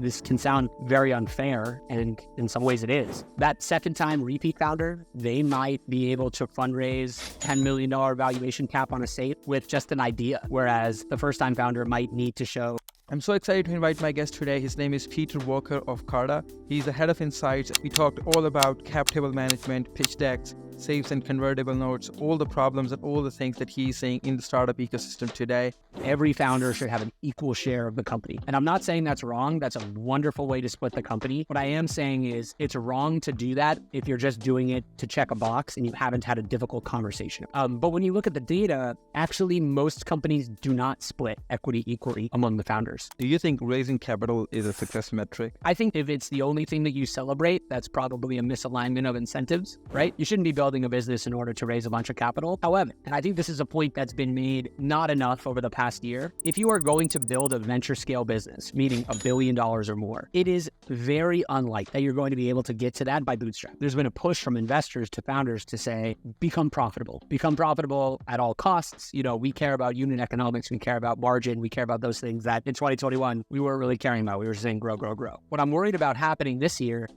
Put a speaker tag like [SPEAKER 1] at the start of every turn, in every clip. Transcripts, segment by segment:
[SPEAKER 1] this can sound very unfair, and in some ways it is. That second-time repeat founder, they might be able to fundraise $10 million valuation cap on a safe with just an idea, whereas the first-time founder might need to show.
[SPEAKER 2] I'm so excited to invite my guest today. His name is Peter Walker of Carta. He's the head of insights. We talked all about cap table management, pitch decks, safes and convertible notes, all the problems and all the things that he's seeing in the startup ecosystem today.
[SPEAKER 1] Every founder should have an equal share of the company. And I'm not saying that's wrong. That's a wonderful way to split the company. What I am saying is it's wrong to do that if you're just doing it to check a box and you haven't had a difficult conversation. But when you look at the data, actually most companies do not split equity equally among the founders.
[SPEAKER 2] Do you think raising capital is a success metric?
[SPEAKER 1] I think if it's the only thing that you celebrate, that's probably a misalignment of incentives, right? You shouldn't be building a business in order to raise a bunch of capital. However, and I think this is a point that's been made not enough over the past year, if you are going to build a venture scale business, meaning $1 billion or more, it is very unlikely that you're going to be able to get to that by bootstrap. There's been a push from investors to founders to say, become profitable at all costs. You know, we care about unit economics, we care about margin, we care about those things that in 2021, we weren't really caring about. We were saying grow, grow, grow. What I'm worried about happening this year.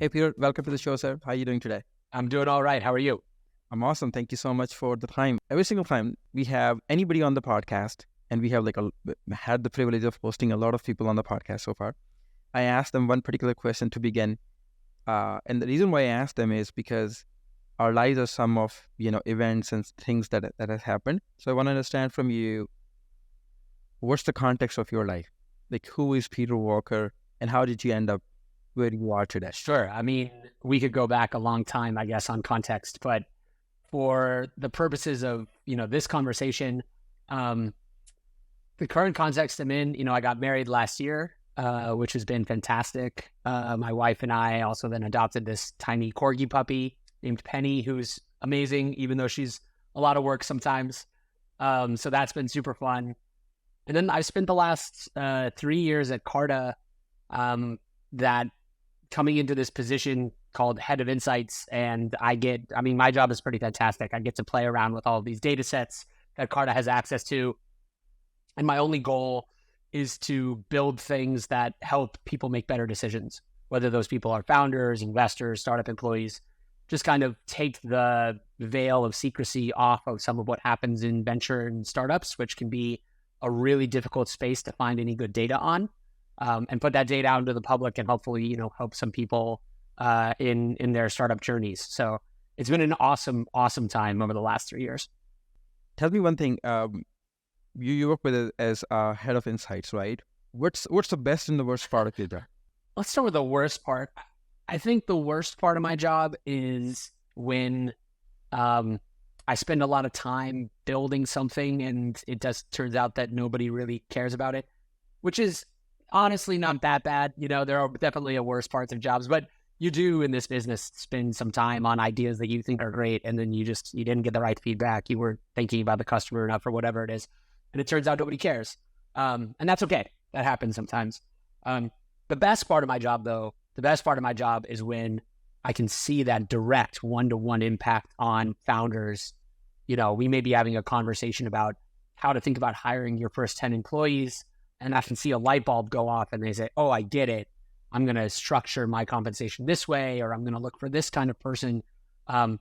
[SPEAKER 2] Hey, Peter, welcome to the show, sir. How are you doing today?
[SPEAKER 1] I'm doing all right. How are you?
[SPEAKER 2] I'm awesome. Thank you so much for the time. Every single time we have anybody on the podcast, and we have had the privilege of hosting a lot of people on the podcast so far, I asked them one particular question to begin. And the reason why I asked them is because our lives are some of, events and things that has happened. So I want to understand from you, what's the context of your life? Like, who is Peter Walker and how did you end up where you are today?
[SPEAKER 1] Sure. I mean, we could go back a long time, I guess, on context, but for the purposes of, this conversation, the current context I'm in, I got married last year, which has been fantastic. My wife and I also then adopted this tiny corgi puppy named Penny, who's amazing, even though she's a lot of work sometimes. So that's been super fun. And then I've spent the last 3 years at Carta, that coming into this position called head of insights. And my job is pretty fantastic. I get to play around with all of these data sets that Carta has access to. And my only goal is to build things that help people make better decisions, whether those people are founders, investors, startup employees, just kind of take the veil of secrecy off of some of what happens in venture and startups, which can be a really difficult space to find any good data on. And put that data out into the public and hopefully, help some people in their startup journeys. So it's been an awesome, awesome time over the last 3 years.
[SPEAKER 2] Tell me one thing. You work with it as head of insights, right? What's the best and the worst part of it?
[SPEAKER 1] Let's start with the worst part. I think the worst part of my job is when I spend a lot of time building something and it just turns out that nobody really cares about it, which is honestly not that bad. There are definitely worse parts of jobs, but you do in this business spend some time on ideas that you think are great. And then you didn't get the right feedback. You weren't thinking about the customer enough or whatever it is. And it turns out nobody cares. And that's okay. That happens sometimes. The best part of my job is when I can see that direct one-to-one impact on founders. We may be having a conversation about how to think about hiring your first 10 employees. And I can see a light bulb go off and they say, oh, I get it. I'm going to structure my compensation this way, or I'm going to look for this kind of person. And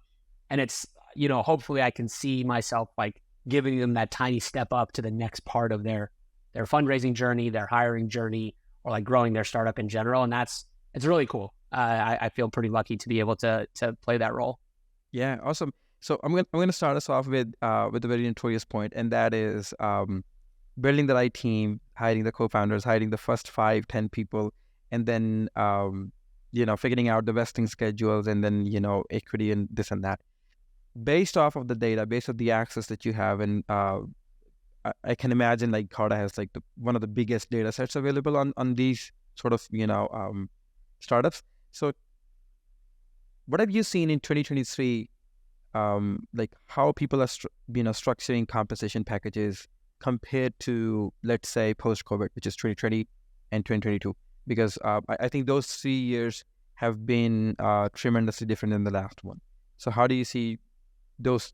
[SPEAKER 1] it's, hopefully I can see myself like giving them that tiny step up to the next part of their fundraising journey, their hiring journey, or like growing their startup in general. And it's really cool. I feel pretty lucky to be able to play that role.
[SPEAKER 2] Yeah, awesome. So I'm going to start us off with a very notorious point, and that is building the right team, hiring the co-founders, hiring the first 5-10 people, and then, figuring out the vesting schedules and then, equity and this and that. Based off of the data, based on the access that you have, and I can imagine like Carta has like one of the biggest data sets available on these sort of, startups. So what have you seen in 2023, like how people are, structuring compensation packages compared to, let's say, post-COVID, which is 2020 and 2022, because I think those 3 years have been tremendously different than the last one. So how do you see those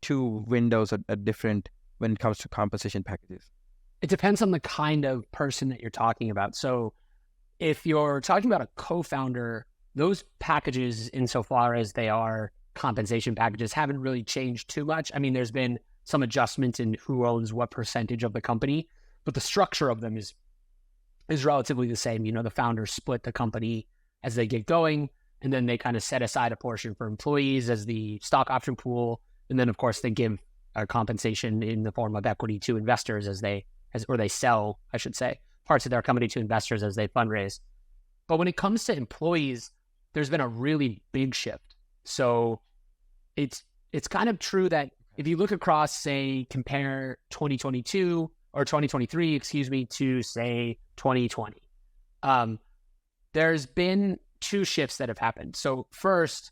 [SPEAKER 2] two windows are different when it comes to compensation packages?
[SPEAKER 1] It depends on the kind of person that you're talking about. So if you're talking about a co-founder, those packages, insofar as they are compensation packages, haven't really changed too much. I mean, there's been some adjustment in who owns what percentage of the company, but the structure of them is relatively the same. You know, the founders split the company as they get going, and then they kind of set aside a portion for employees as the stock option pool. And then, of course, they give a compensation in the form of equity to investors or they sell, I should say, parts of their company to investors as they fundraise. But when it comes to employees, there's been a really big shift. So it's kind of true that if you look across, say, compare 2022 or 2023, excuse me, to say 2020, there's been two shifts that have happened. So first,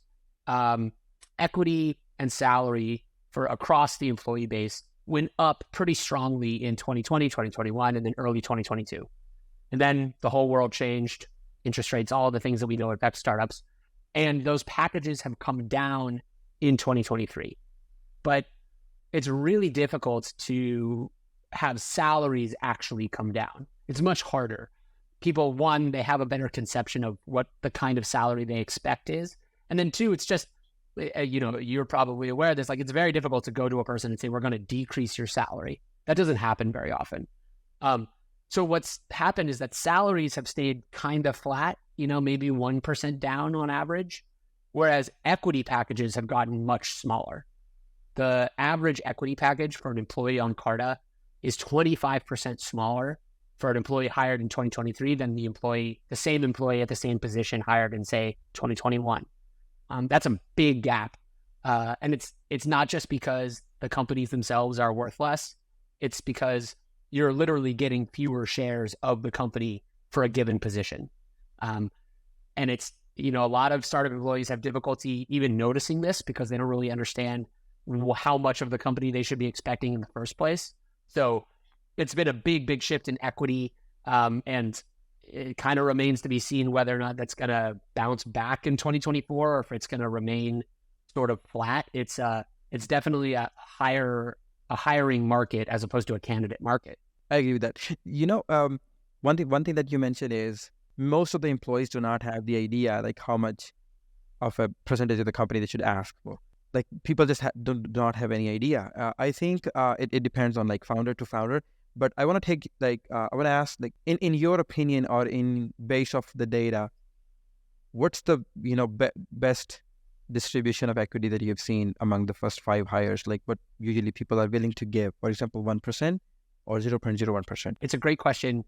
[SPEAKER 1] equity and salary for across the employee base went up pretty strongly in 2020, 2021, and then early 2022. And then the whole world changed, interest rates, all the things that we know affect startups. And those packages have come down in 2023. But it's really difficult to have salaries actually come down. It's much harder. People, one, they have a better conception of what the kind of salary they expect is. And then two, it's just, you're probably aware of this, like it's very difficult to go to a person and say, we're going to decrease your salary. That doesn't happen very often. So what's happened is that salaries have stayed kind of flat, maybe 1% down on average, whereas equity packages have gotten much smaller. The average equity package for an employee on Carta is 25% smaller for an employee hired in 2023 than the same employee at the same position hired in, say, 2021. That's a big gap. And it's not just because the companies themselves are worth less. It's because you're literally getting fewer shares of the company for a given position. And it's, a lot of startup employees have difficulty even noticing this because they don't really understand how much of the company they should be expecting in the first place. So it's been a big shift in equity. And it kind of remains to be seen whether or not that's going to bounce back in 2024 or if it's going to remain sort of flat. It's definitely a hiring market as opposed to a candidate market.
[SPEAKER 2] I agree with that. One thing that you mentioned is most of the employees do not have the idea like how much of a percentage of the company they should ask for. Like people just do not have any idea. I think it depends on like founder to founder. But I want to ask, like, in your opinion or in base of the data, what's the, best distribution of equity that you've seen among the first 5 hires? Like what usually people are willing to give, for example, 1% or 0.01%?
[SPEAKER 1] It's a great question.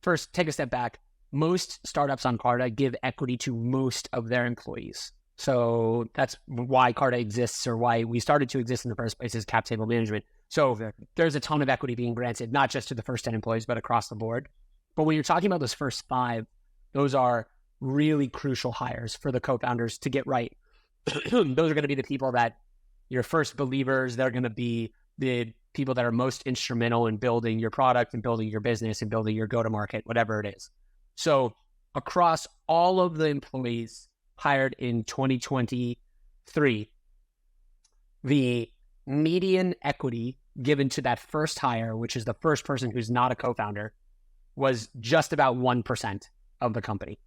[SPEAKER 1] First, take a step back. Most startups on Carta give equity to most of their employees. So that's why Carta exists, or why we started to exist in the first place, is cap table management. So exactly. There's a ton of equity being granted, not just to the first 10 employees, but across the board. But when you're talking about those first 5, those are really crucial hires for the co-founders to get right. Those are going to be the people that your first believers. They're going to be the people that are most instrumental in building your product and building your business and building your go-to-market, whatever it is. So across all of the employees hired in 2023, the median equity given to that first hire, which is the first person who's not a co-founder, was just about 1% of the company.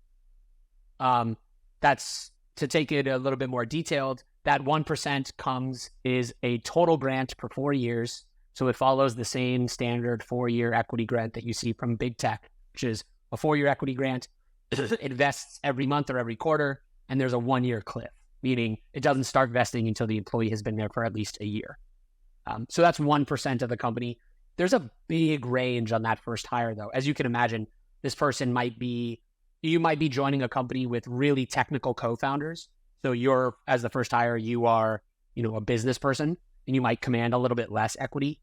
[SPEAKER 1] That's, to take it a little bit more detailed, that 1% is a total grant for 4 years. So it follows the same standard 4-year equity grant that you see from big tech, which is a 4-year equity grant. It vests every month or every quarter, and there's a 1-year cliff, meaning it doesn't start vesting until the employee has been there for at least a year. So that's 1% of the company. There's a big range on that first hire, though. As you can imagine, this person you might be joining a company with really technical co-founders. So as the first hire, you are, a business person, and you might command a little bit less equity.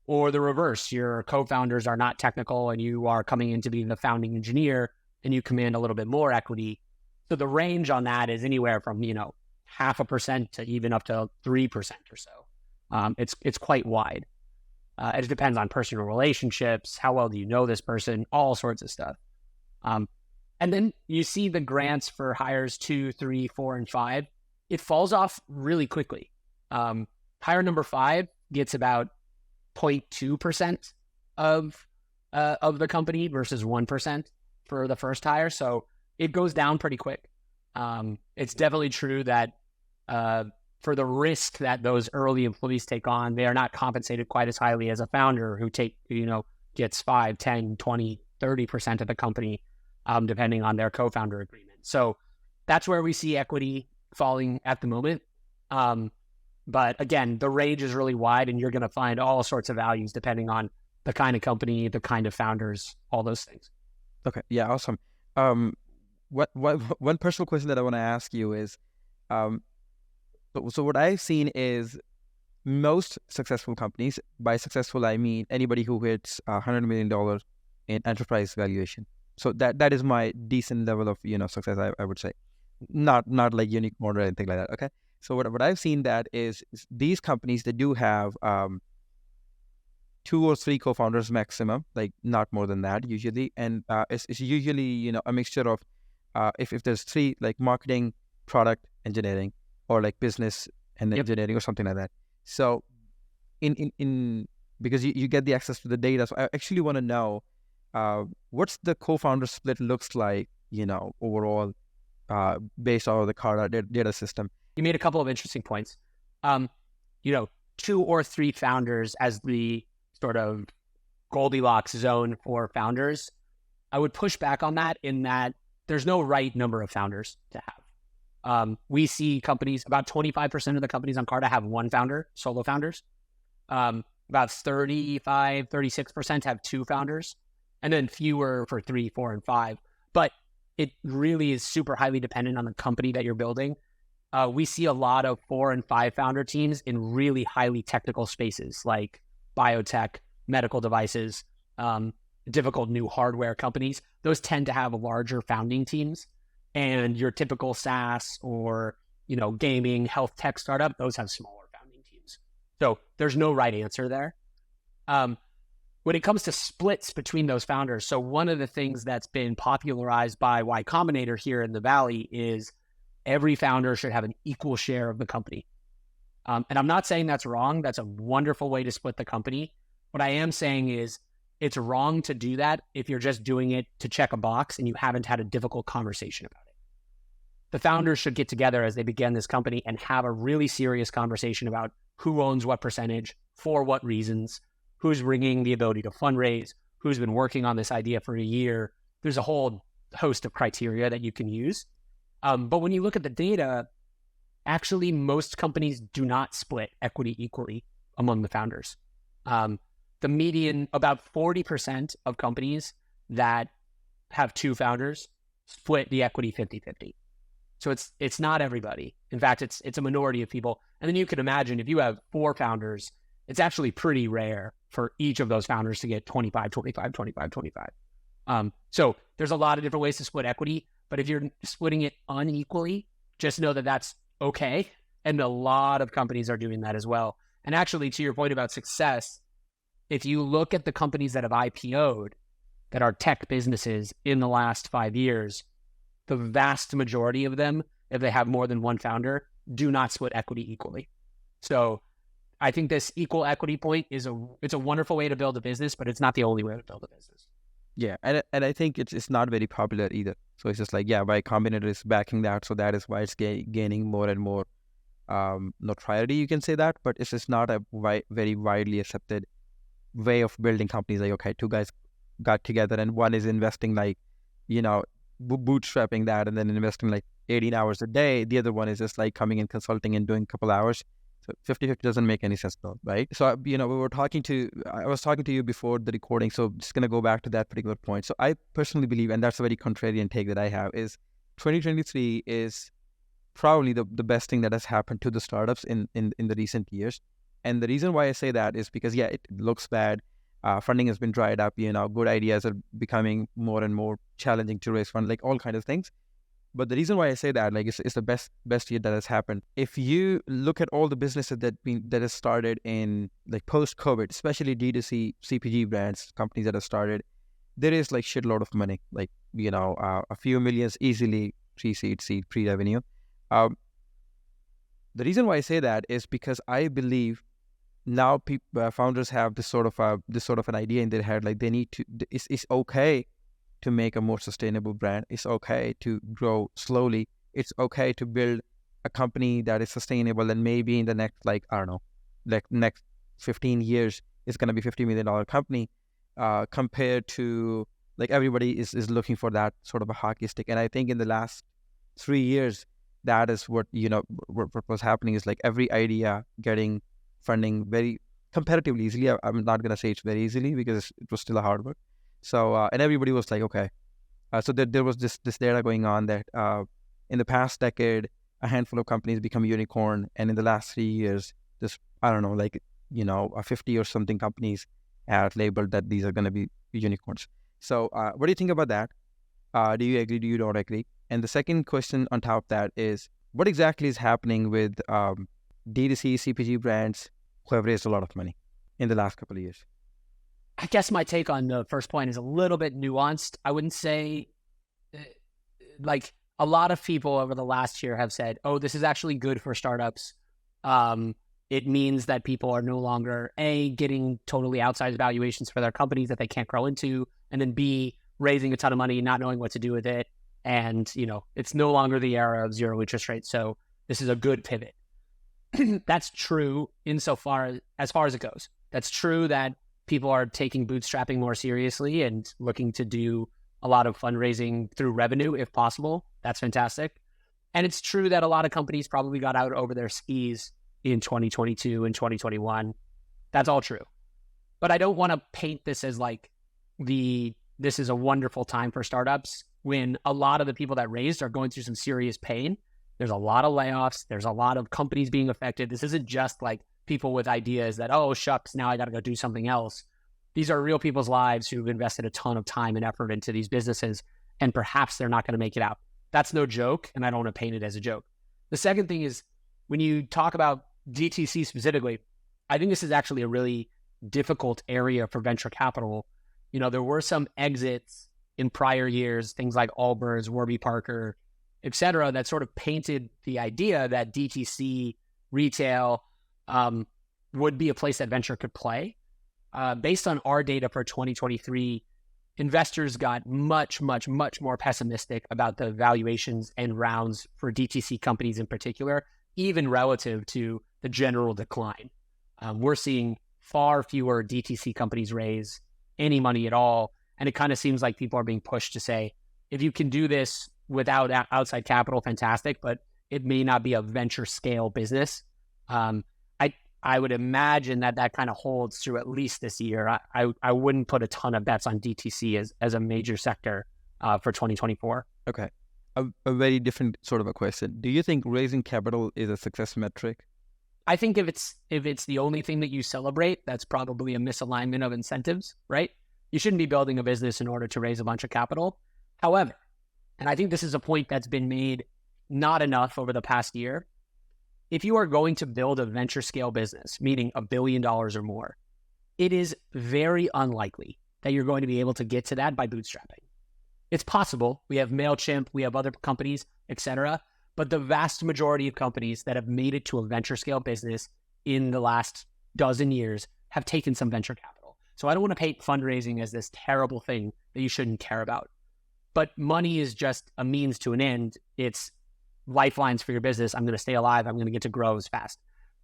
[SPEAKER 1] Or the reverse, your co-founders are not technical and you are coming in to be the founding engineer and you command a little bit more equity. So the range on that is anywhere from, 0.5% to even up to 3% or so. It's quite wide. It depends on personal relationships, how well do you know this person, all sorts of stuff. And then you see the grants for hires 2, 3, 4, and 5. It falls off really quickly. Hire number 5 gets about 0.2%. of the company versus 1% for the first hire. So it goes down pretty quick. It's definitely true that for the risk that those early employees take on, they are not compensated quite as highly as a founder who gets 5, 10, 20, 30% of the company, depending on their co-founder agreement. So that's where we see equity falling at the moment. But again, the range is really wide, and you're going to find all sorts of values depending on the kind of company, the kind of founders, all those things.
[SPEAKER 2] Okay. Yeah. Awesome. One personal question that I want to ask you is, so what I've seen is most successful companies, by successful, I mean anybody who hits $100 million in enterprise valuation. So that is my decent level of, success, I would say. Not like unique model or anything like that. Okay. So what I've seen that is these companies, they do have 2 or 3 co-founders maximum, like not more than that usually. And it's usually, a mixture of if there's 3, like marketing, product, engineering, or like business and engineering or something like that. So in because you get the access to the data. So I actually want to know what's the co-founder split looks like, overall, based on the Carta data system.
[SPEAKER 1] You made a couple of interesting points. 2 or 3 founders as the sort of Goldilocks zone for founders. I would push back on that in that there's no right number of founders to have. We see companies, about 25% of the companies on Carta have 1 founder, solo founders. About 35, 36% have 2 founders, and then fewer for 3, 4, and 5. But it really is super highly dependent on the company that you're building. We see a lot of 4 and 5 founder teams in really highly technical spaces like biotech, medical devices, difficult new hardware companies. Those tend to have larger founding teams. And your typical SaaS or, gaming, health tech startup, those have smaller founding teams. So there's no right answer there. When it comes to splits between those founders, so one of the things that's been popularized by Y Combinator here in the Valley is every founder should have an equal share of the company. And I'm not saying that's wrong. That's a wonderful way to split the company. What I am saying is it's wrong to do that if you're just doing it to check a box and you haven't had a difficult conversation about it. The founders should get together as they begin this company and have a really serious conversation about who owns what percentage, for what reasons, who's bringing the ability to fundraise, who's been working on this idea for a year. There's a whole host of criteria that you can use. But when you look at the data, actually, most companies do not split equity equally among the founders. The median, about 40% of companies that have 2 founders split the equity 50-50. So it's not everybody. In fact, it's a minority of people. And then you can imagine if you have 4 founders, it's actually pretty rare for each of those founders to get 25, 25, 25, 25. So there's a lot of different ways to split equity. But if you're splitting it unequally, just know that that's okay. And a lot of companies are doing that as well. And actually, to your point about success, if you look at the companies that have IPO'd, that are tech businesses in the last 5 years, the vast majority of them, if they have more than 1 founder, do not split equity equally. So I think this equal equity point it's a wonderful way to build a business, but it's not the only way to build a business.
[SPEAKER 2] Yeah, and I think it's not very popular either. So it's just like, Y Combinator is backing that, so that is why it's gaining more and more notoriety, you can say that, but it's just not a very widely accepted way of building companies. Like, okay, 2 guys got together and one is investing like, bootstrapping that and then investing like 18 hours a day. The other one is just like coming in consulting and doing a couple hours. So 50-50 doesn't make any sense though, right? So, I was talking to you before the recording, so just going to go back to that particular point. So I personally believe, and that's a very contrarian take that I have, is 2023 is probably the best thing that has happened to the startups in the recent years. And the reason why I say that is because, it looks bad. Funding has been dried up, good ideas are becoming more and more challenging to raise funds, like all kinds of things. But the reason why I say that, like, it's the best year that has happened. If you look at all the businesses that has started in like post-COVID, especially D2C CPG brands, companies that have started, there is like shitload of money, like, a few millions easily, pre-seed, pre-revenue. The reason why I say that is because I believe now founders have this sort of an idea in their head, like they need to. It's okay to make a more sustainable brand. It's okay to grow slowly. It's okay to build a company that is sustainable, and maybe in the next, like, I don't know, like next 15 years, it's going to be $50 million company, compared to, like, everybody is looking for that sort of a hockey stick. And I think in the last 3 years, that is what was happening, is like every idea getting funding very comparatively easily. I'm not going to say it's very easily, because it was still a hard work. So and everybody was like, okay. So there was this data going on that in the past decade, a handful of companies become unicorn, and in the last 3 years, this, I don't know, like, 50 or something companies have labeled that these are going to be unicorns. So what do you think about that? Do you agree? Do you don't agree? And the second question on top of that is, what exactly is happening with D2C CPG brands who have raised a lot of money in the last couple of years?
[SPEAKER 1] I guess my take on the first point is a little bit nuanced. I wouldn't say, like, a lot of people over the last year have said, oh, this is actually good for startups. It means that people are no longer, A, getting totally outsized valuations for their companies that they can't grow into, and then B, raising a ton of money, not knowing what to do with it. And, it's no longer the era of zero interest rates. So this is a good pivot. That's true insofar as far as it goes. That's true that people are taking bootstrapping more seriously and looking to do a lot of fundraising through revenue, if possible. That's fantastic. And it's true that a lot of companies probably got out over their skis in 2022 and 2021. That's all true. But I don't want to paint this as like this is a wonderful time for startups, when a lot of the people that raised are going through some serious pain. There's a lot of layoffs. There's a lot of companies being affected. This isn't just like people with ideas that, oh, shucks, now I got to go do something else. These are real people's lives who've invested a ton of time and effort into these businesses, and perhaps they're not going to make it out. That's no joke, and I don't want to paint it as a joke. The second thing is, when you talk about DTC specifically, I think this is actually a really difficult area for venture capital. There were some exits in prior years, things like Allbirds, Warby Parker, et cetera, that sort of painted the idea that DTC retail would be a place that venture could play. Based on our data for 2023, investors got much, much, much more pessimistic about the valuations and rounds for DTC companies in particular, even relative to the general decline. We're seeing far fewer DTC companies raise any money at all. And it kind of seems like people are being pushed to say, if you can do this without outside capital, fantastic, but it may not be a venture scale business. I would imagine that kind of holds through at least this year. I wouldn't put a ton of bets on DTC as a major sector for 2024.
[SPEAKER 2] Okay. A very different sort of a question. Do you think raising capital is a success metric?
[SPEAKER 1] I think if it's the only thing that you celebrate, that's probably a misalignment of incentives, right? You shouldn't be building a business in order to raise a bunch of capital. However, and I think this is a point that's been made not enough over the past year, if you are going to build a venture scale business, meaning $1 billion or more, it is very unlikely that you're going to be able to get to that by bootstrapping. It's possible. We have MailChimp, we have other companies, etc. But the vast majority of companies that have made it to a venture scale business in the last dozen years have taken some venture capital. So I don't want to paint fundraising as this terrible thing that you shouldn't care about. But money is just a means to an end. It's lifelines for your business. I'm going to stay alive. I'm going to get to grow as fast.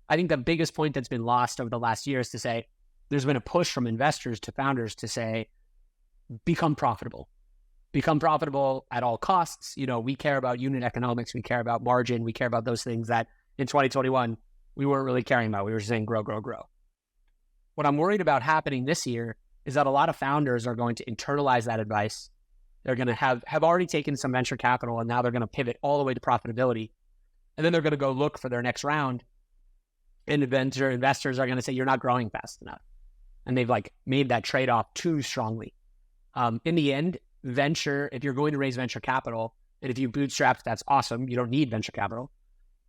[SPEAKER 1] I think the biggest point that's been lost over the last year is to say, there's been a push from investors to founders to say, become profitable. Become profitable at all costs. We care about unit economics. We care about margin. We care about those things that in 2021, we weren't really caring about. We were saying grow, grow, grow. What I'm worried about happening this year is that a lot of founders are going to internalize that advice. They're going to have already taken some venture capital, and now they're going to pivot all the way to profitability. And then they're going to go look for their next round. And venture investors are going to say, you're not growing fast enough. And they've made that trade-off too strongly. In the end, venture, if you're going to raise venture capital, and if you bootstrap, that's awesome. You don't need venture capital.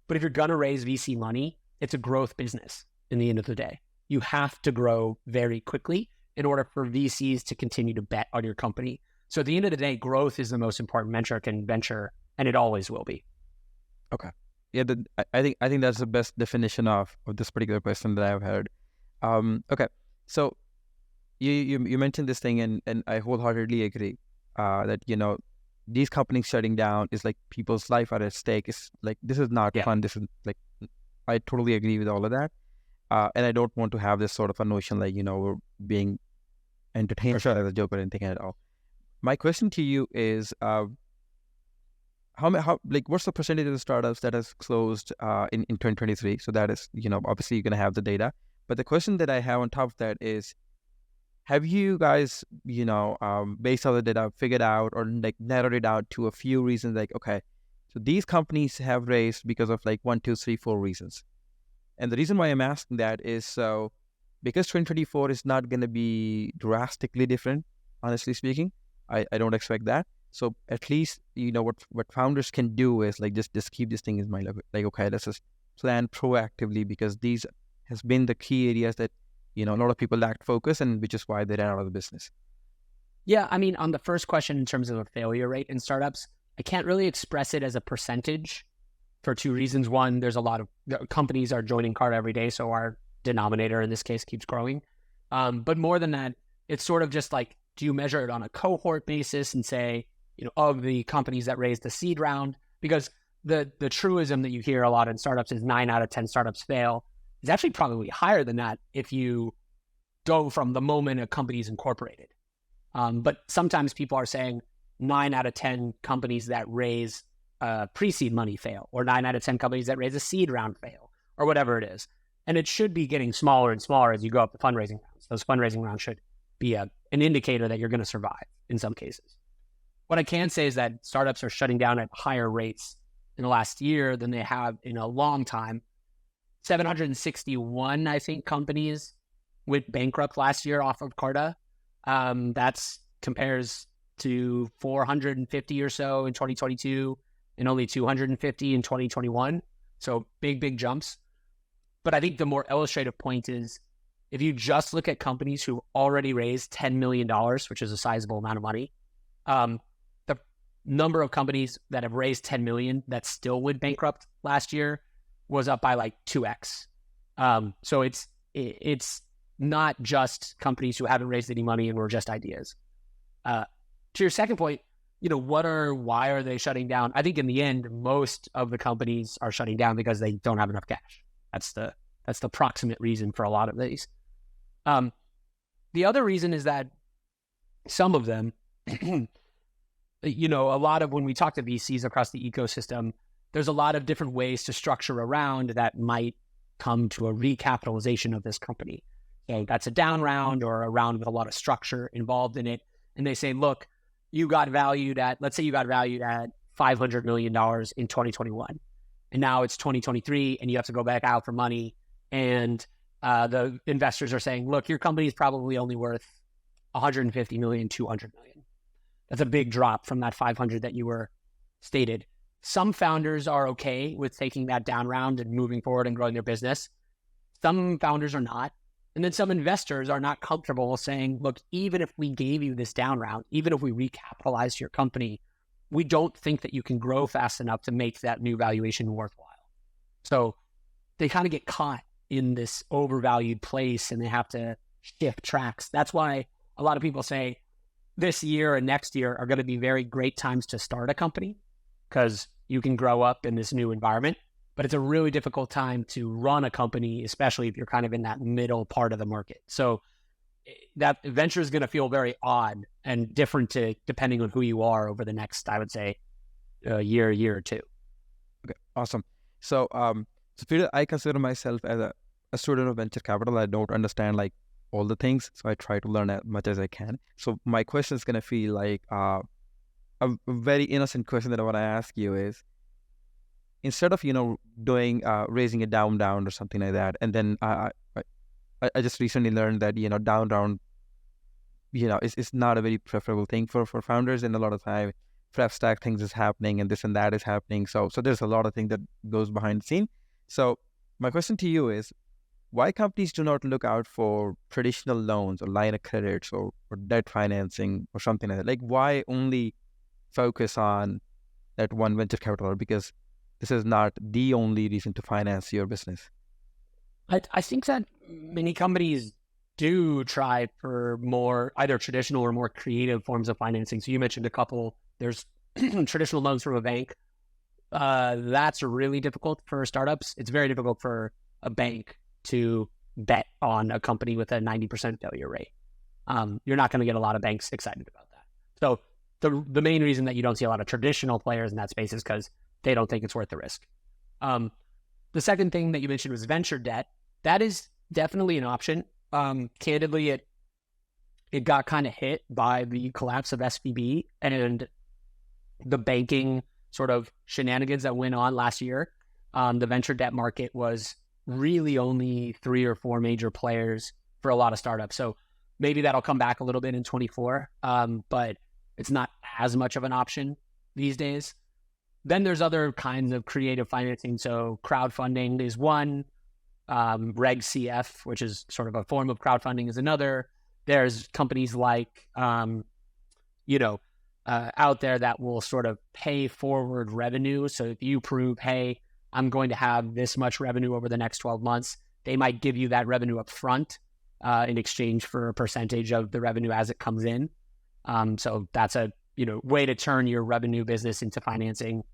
[SPEAKER 1] But if you're going to raise VC money, it's a growth business in the end of the day. You have to grow very quickly in order for VCs to continue to bet on your company. So at the end of the day, growth is the most important metric in venture, and it always will be.
[SPEAKER 2] Okay. Yeah, I think that's the best definition of this particular question that I've heard. Okay. So you mentioned this thing, and I wholeheartedly agree that these companies shutting down is like people's life are at stake. It's like this is not
[SPEAKER 1] Yeah.
[SPEAKER 2] fun. This is like I totally agree with all of that, and I don't want to have this sort of a notion like we're being entertained as a joke or anything at all. My question to you is, how like what's the percentage of the startups that has closed in 2023? So that is obviously you're gonna have the data, but the question that I have on top of that is, have you guys, based on the data, figured out or like narrowed it out to a few reasons? Like, okay, so these companies have raised because of like 1, 2, 3, 4 reasons. And the reason why I'm asking that is because 2024 is not going to be drastically different, honestly speaking. I don't expect that. So at least, what founders can do is like just keep this thing in mind. Like, okay, let's just plan proactively because these has been the key areas that a lot of people lacked focus, and which is why they ran out of the business.
[SPEAKER 1] Yeah, I mean, on the first question in terms of a failure rate in startups, I can't really express it as a percentage for two reasons. One, there's a lot of companies are joining Carta every day, so our denominator in this case keeps growing. But more than that, it's sort of just like, do you measure it on a cohort basis and say, of the companies that raised the seed round? Because the truism that you hear a lot in startups is 9 out of 10 startups fail. It's actually probably higher than that if you go from the moment a company is incorporated. But sometimes people are saying 9 out of 10 companies that raise pre-seed money fail, or 9 out of 10 companies that raise a seed round fail, or whatever it is. And it should be getting smaller and smaller as you go up the fundraising rounds. Those fundraising rounds should be an indicator that you're going to survive in some cases. What I can say is that startups are shutting down at higher rates in the last year than they have in a long time. 761, I think, companies went bankrupt last year off of Carta. That's compares to 450 or so in 2022 and only 250 in 2021. So big jumps. But I think the more illustrative point is, if you just look at companies who already raised $10 million, which is a sizable amount of money, the number of companies that have raised 10 million that still went bankrupt last year was up by like 2x. So it's not just companies who haven't raised any money and were just ideas. To your second point, why are they shutting down? I think in the end, most of the companies are shutting down because they don't have enough cash. That's the proximate reason for a lot of these. The other reason is that some of them, a lot of when we talk to VCs across the ecosystem, there's a lot of different ways to structure around that might come to a recapitalization of this company. So that's a down round or a round with a lot of structure involved in it. And they say, look, let's say you got valued at $500 million in 2021. And now it's 2023 and you have to go back out for money. And the investors are saying, look, your company is probably only worth 150 million, 200 million. That's a big drop from that 500 that you were stated. Some founders are okay with taking that down round and moving forward and growing their business. Some founders are not. And then some investors are not comfortable saying, look, even if we gave you this down round, even if we recapitalized your company, we don't think that you can grow fast enough to make that new valuation worthwhile. So they kind of get caught in this overvalued place and they have to shift tracks. That's why a lot of people say this year and next year are going to be very great times to start a company because you can grow up in this new environment. But it's a really difficult time to run a company, especially if you're kind of in that middle part of the market. So that venture is going to feel very odd and different depending on who you are over the next, I would say, year or two.
[SPEAKER 2] Okay, awesome. So, Peter, I consider myself as a student of venture capital. I don't understand like all the things, so I try to learn as much as I can. So my question is going to feel like a very innocent question that I want to ask you is, instead of doing raising a down or something like that, and then I just recently learned that down is not a very preferable thing for founders, and a lot of time pref stack things is happening and this and that is happening. So there's a lot of things that goes behind the scene. So my question to you is, why companies do not look out for traditional loans or line of credits or debt financing or something like that? Like, why only focus on that one venture capital? Because this is not the only reason to finance your business.
[SPEAKER 1] I think that many companies do try for more either traditional or more creative forms of financing. So you mentioned a couple. There's traditional loans from a bank. That's really difficult for startups. It's very difficult for a bank to bet on a company with a 90% failure rate. You're not going to get a lot of banks excited about that. So the main reason that you don't see a lot of traditional players in that space is because they don't think it's worth the risk. The second thing that you mentioned was venture debt. That is definitely an option. Candidly, it got kind of hit by the collapse of SVB and the banking sort of shenanigans that went on last year. The venture debt market was really only 3 or 4 major players for a lot of startups. So maybe that'll come back a little bit in 24, but it's not as much of an option these days. Then there's other kinds of creative financing. So crowdfunding is one. Reg CF, which is sort of a form of crowdfunding, is another. There's companies like, out there that will sort of pay forward revenue. So if you prove, hey, I'm going to have this much revenue over the next 12 months, they might give you that revenue up front in exchange for a percentage of the revenue as it comes in. So that's a way to turn your revenue business into financing.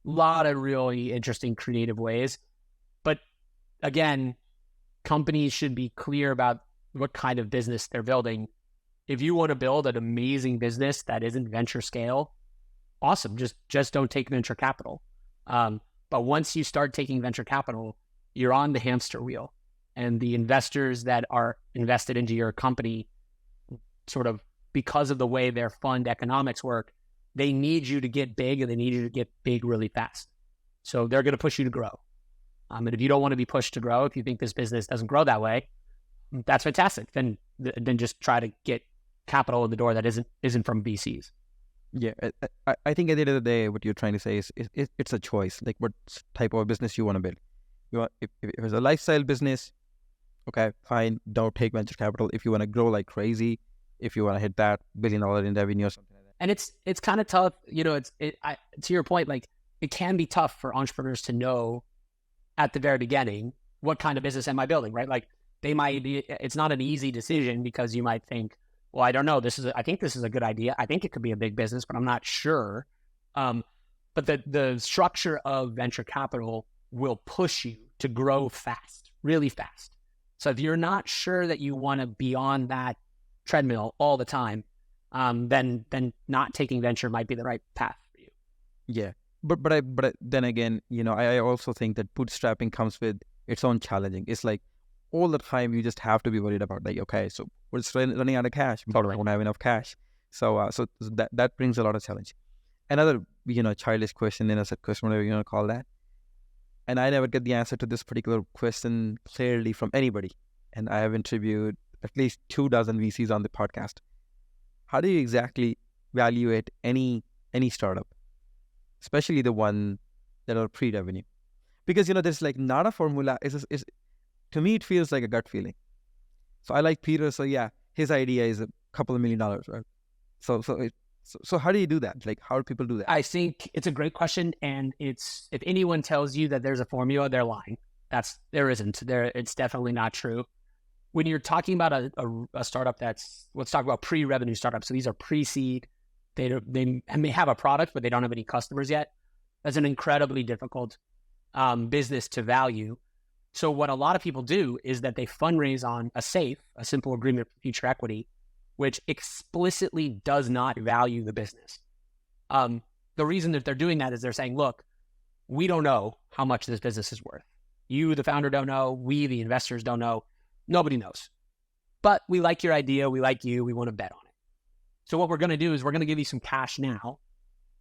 [SPEAKER 1] A lot of really interesting creative ways. But again, companies should be clear about what kind of business they're building. If you want to build an amazing business that isn't venture scale, awesome. Just don't take venture capital. But once you start taking venture capital, you're on the hamster wheel. And the investors that are invested into your company, sort of because of the way their fund economics work, they need you to get big, and they need you to get big really fast. So they're going to push you to grow. And if you don't want to be pushed to grow, if you think this business doesn't grow that way, that's fantastic. Then just try to get capital in the door that isn't from VCs.
[SPEAKER 2] Yeah, I think at the end of the day, what you're trying to say is it's a choice. Like what type of business you want to build. If it's a lifestyle business, okay, fine, don't take venture capital. If you want to grow like crazy, if you want to hit that $1 billion in revenue or something like that.
[SPEAKER 1] And it's kind of tough, to your point, like it can be tough for entrepreneurs to know at the very beginning, what kind of business am I building, right? Like it's not an easy decision because you might think, well, I don't know, I think this is a good idea. I think it could be a big business, but I'm not sure. But the structure of venture capital will push you to grow fast, really fast. So if you're not sure that you want to be on that treadmill all the time, then not taking venture might be the right path for you.
[SPEAKER 2] Yeah. But then again, I also think that bootstrapping comes with its own challenging. It's like all the time you just have to be worried about like, okay, so we're just running out of cash. We don't have enough cash. So that brings a lot of challenge. Another, childish question, innocent question, whatever you want to call that. And I never get the answer to this particular question clearly from anybody. And I have interviewed at least 24 VCs on the podcast. How do you exactly evaluate any startup? Especially the one that are pre-revenue, because there's like not a formula. Is to me it feels like a gut feeling. So I like Peter. So yeah, his idea is a couple of $1 million, right? So how do you do that? Like how do people do that?
[SPEAKER 1] I think it's a great question, and if anyone tells you that there's a formula, they're lying. There isn't. It's definitely not true. When you're talking about a startup let's talk about pre-revenue startups. So these are pre-seed. They may have a product, but they don't have any customers yet. That's an incredibly difficult business to value. So what a lot of people do is that they fundraise on a simple agreement for future equity, which explicitly does not value the business. The reason that they're doing that is they're saying, look, we don't know how much this business is worth. You, the founder, don't know. We, the investors, don't know. Nobody knows. But we like your idea. We like you. We want to bet on it. So what we're going to do is we're going to give you some cash now.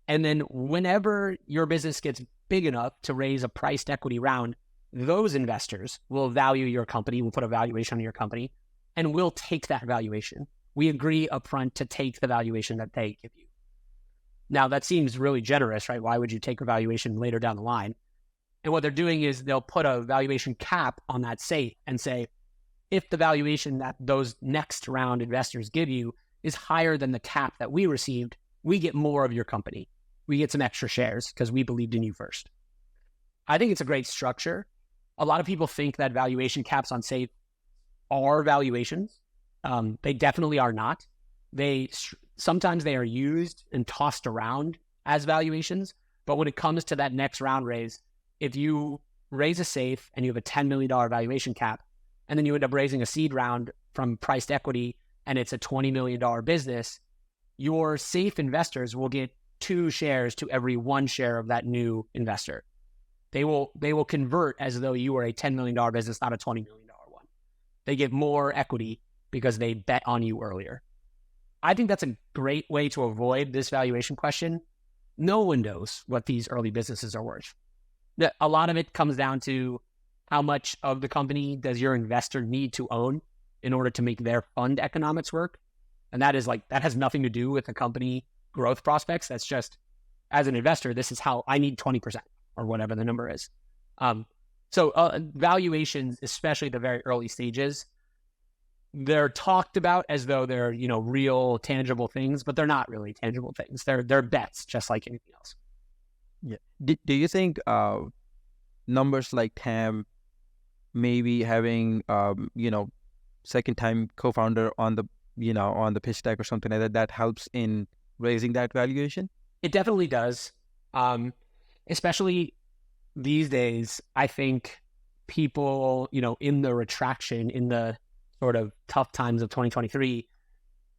[SPEAKER 1] And then whenever your business gets big enough to raise a priced equity round, those investors will value your company, will put a valuation on your company, and we'll take that valuation. We agree upfront to take the valuation that they give you. Now, that seems really generous, right? Why would you take a valuation later down the line? And what they're doing is they'll put a valuation cap on that safe and say, if the valuation that those next round investors give you is higher than the cap that we received, we get more of your company. We get some extra shares because we believed in you first. I think it's a great structure. a lot of people think that valuation caps on safe are valuations. They definitely are not. Sometimes they are used and tossed around as valuations, but when it comes to that next round raise, if you raise a safe and you have a $10 million valuation cap, and then you end up raising a seed round from priced equity and it's a $20 million business, your safe investors will get 2 shares to every 1 share of that new investor. They will convert as though you were a $10 million business, not a $20 million one. They get more equity because they bet on you earlier. I think that's a great way to avoid this valuation question. No one knows what these early businesses are worth. A lot of it comes down to how much of the company does your investor need to own in order to make their fund economics work. And that has nothing to do with the company growth prospects. That's just, as an investor, this is how I need 20% or whatever the number is. So valuations, especially the very early stages, they're talked about as though they're, real tangible things, but they're not really tangible things. They're bets, just like anything else.
[SPEAKER 2] Yeah. Do you think numbers like TAM, maybe having second time co-founder on the pitch deck or something like that helps in raising that valuation?
[SPEAKER 1] It definitely does. Especially these days, I think people, in the retraction, in the sort of tough times of 2023,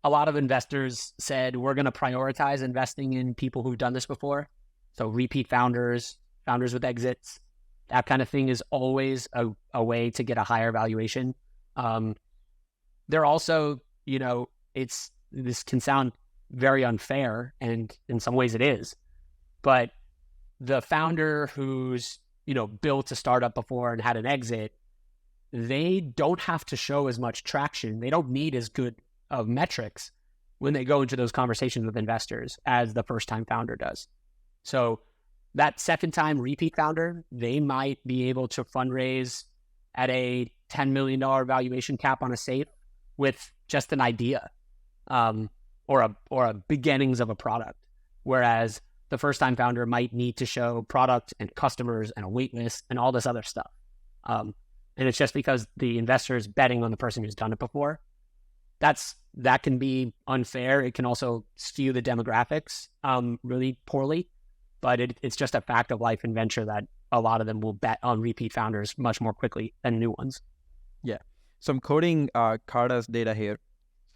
[SPEAKER 1] a lot of investors said, we're going to prioritize investing in people who've done this before. So repeat founders with exits, that kind of thing is always a way to get a higher valuation. They're also, this can sound very unfair, and in some ways it is, but the founder who's, built a startup before and had an exit, they don't have to show as much traction. They don't need as good of metrics when they go into those conversations with investors as the first time founder does. So that second time repeat founder, they might be able to fundraise at a $10 million valuation cap on a safe with just an idea, or a beginnings of a product. Whereas the first time founder might need to show product and customers and a wait list and all this other stuff. And it's just because the investor is betting on the person who's done it before. That can be unfair. It can also skew the demographics really poorly, but it's just a fact of life in venture that a lot of them will bet on repeat founders much more quickly than new ones.
[SPEAKER 2] Yeah. So I'm quoting Carta's data here.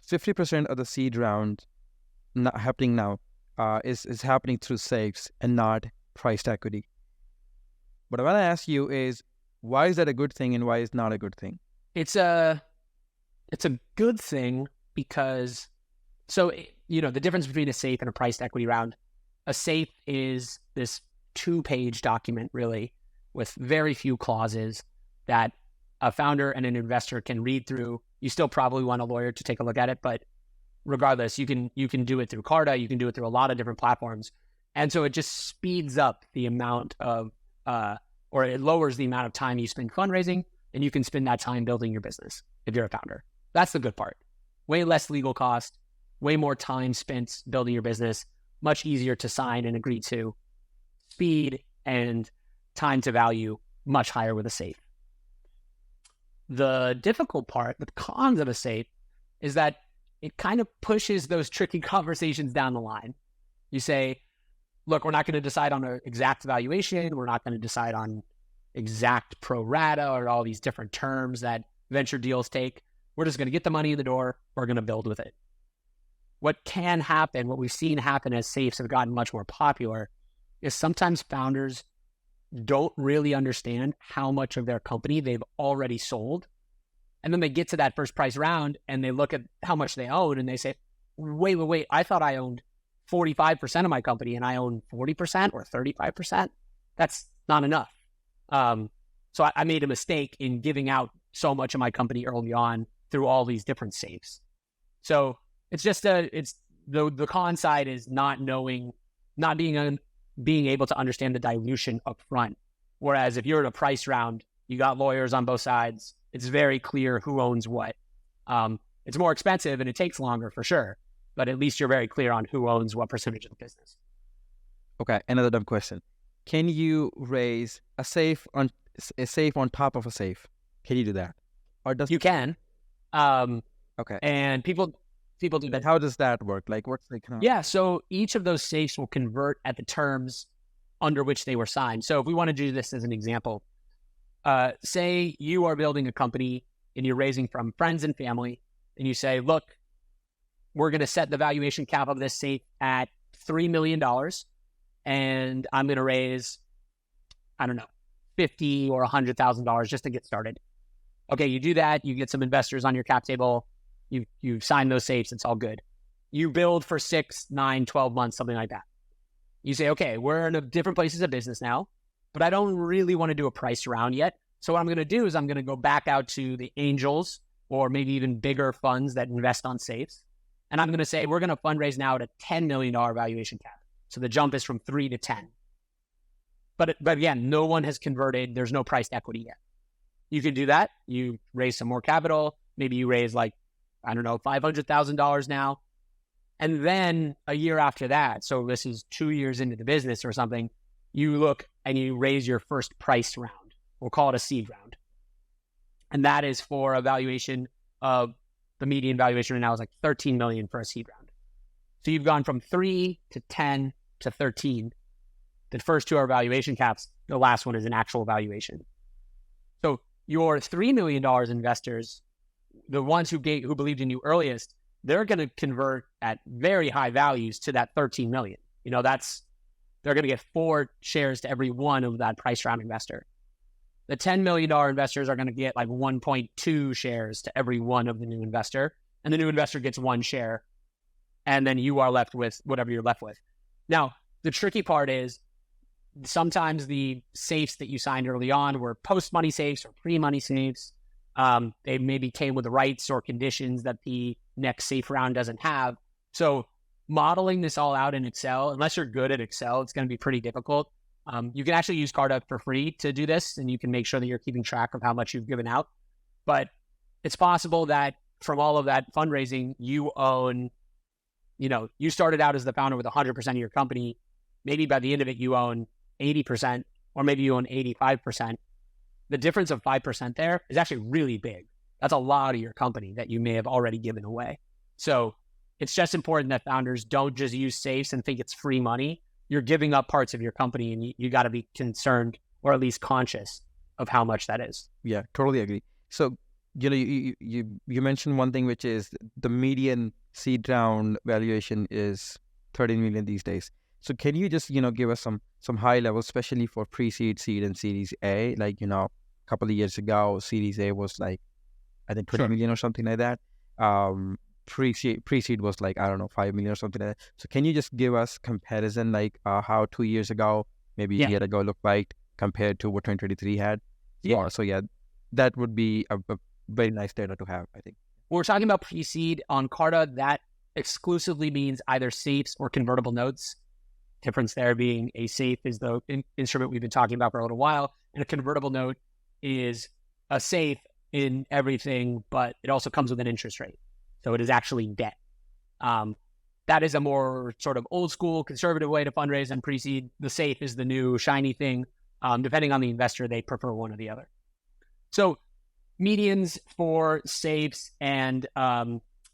[SPEAKER 2] 50% of the seed round not happening now is happening through safes and not priced equity. What I want to ask you is, why is that a good thing and why is not a good thing?
[SPEAKER 1] It's a good thing because, the difference between a safe and a priced equity round, a safe is this 2-page document really with very few clauses that a founder and an investor can read through. You still probably want a lawyer to take a look at it, but regardless, you can do it through Carta, you can do it through a lot of different platforms. And so it just speeds up the amount of, or it lowers the amount of time you spend fundraising, and you can spend that time building your business if you're a founder. That's the good part. Way less legal cost, way more time spent building your business, much easier to sign and agree to. Speed and time to value, much higher with a safe. The difficult part, the cons of a safe, is that it kind of pushes those tricky conversations down the line. You say, look, we're not going to decide on an exact valuation. We're not going to decide on exact pro rata or all these different terms that venture deals take. We're just going to get the money in the door. We're going to build with it. What can happen, what we've seen happen as safes have gotten much more popular, is sometimes founders don't really understand how much of their company they've already sold. And then they get to that first price round and they look at how much they own and they say, wait, I thought I owned 45% of my company and I own 40% or 35%. That's not enough. So I made a mistake in giving out so much of my company early on through all these different safes. So it's just the con side is not being able to understand the dilution up front. Whereas if you're in a price round, you got lawyers on both sides. It's very clear who owns what. It's more expensive and it takes longer for sure, but at least you're very clear on who owns what percentage of the business.
[SPEAKER 2] Okay, another dumb question. Can you raise a safe on a safe on top of a safe. Can you do that? Or does
[SPEAKER 1] You can.
[SPEAKER 2] okay?
[SPEAKER 1] And people do
[SPEAKER 2] Then
[SPEAKER 1] that.
[SPEAKER 2] how does that work? Like, what's the economic?
[SPEAKER 1] Yeah. So each of those safes will convert at the terms under which they were signed. So if we want to do this as an example, say you are building a company and you're raising from friends and family, and you say, look, we're going to set the valuation cap of this safe at $3 million, and I'm going to raise, I don't know, $50,000 or $100,000 just to get started. Okay, you do that, you get some investors on your cap table, you sign those safes, it's all good. You build for 6, 9, 12 months, something like that. You say, okay, we're in different places of business now, but I don't really want to do a price round yet. So what I'm going to do is I'm going to go back out to the angels or maybe even bigger funds that invest on safes. And I'm going to say, we're going to fundraise now at a $10 million valuation cap. So the jump is from 3 to 10. But again, no one has converted. There's no priced equity yet. You can do that. You raise some more capital. Maybe you raise like, I don't know, $500,000 now. And then a year after that, so this is 2 years into the business or something, you look and you raise your first price round. We'll call it a seed round. And that is for a valuation of the median valuation right now is like 13 million for a seed round. So you've gone from 3 to 10 to 13. The first two are valuation caps. The last one is an actual valuation. So your $3 million investors, the ones who believed in you earliest, they're going to convert at very high values to that 13 million. You know, they're going to get 4 shares to every one of that price round investor. The $10 million investors are going to get like 1.2 shares to every one of the new investor. And the new investor gets 1 share. And then you are left with whatever you're left with. Now, the tricky part is sometimes the safes that you signed early on were post-money safes or pre-money safes. They maybe came with rights or conditions that the next safe round doesn't have. So modeling this all out in Excel, unless you're good at Excel, it's going to be pretty difficult. You can actually use Carta for free to do this, and you can make sure that you're keeping track of how much you've given out. But it's possible that from all of that fundraising, you own, you started out as the founder with 100% of your company. Maybe by the end of it, you own 80%, or maybe you own 85%. The difference of 5% there is actually really big. That's a lot of your company that you may have already given away. So it's just important that founders don't just use safes and think it's free money. You're giving up parts of your company, and you got to be concerned or at least conscious of how much that is.
[SPEAKER 2] Yeah, totally agree. So, you mentioned one thing, which is the median seed round valuation is 13 million these days. So can you just, give us some high level, especially for pre-seed, seed, and Series A? Like, a couple of years ago, Series A was like, I think 20 million or something like that. Pre-seed was like, I don't know, 5 million or something like that. So can you just give us comparison, like how 2 years ago, maybe a year ago looked like compared to what 2023 had?
[SPEAKER 1] Yeah.
[SPEAKER 2] So that would be a very nice data to have, I think.
[SPEAKER 1] When we're talking about pre-seed on Carta, that exclusively means either safes or convertible notes. Difference there being a safe is the instrument we've been talking about for a little while, and a convertible note is a safe in everything, but it also comes with an interest rate. So it is actually debt. That is a more sort of old school conservative way to fundraise and pre-seed. The safe is the new shiny thing. Depending on the investor, they prefer one or the other. So medians for safes and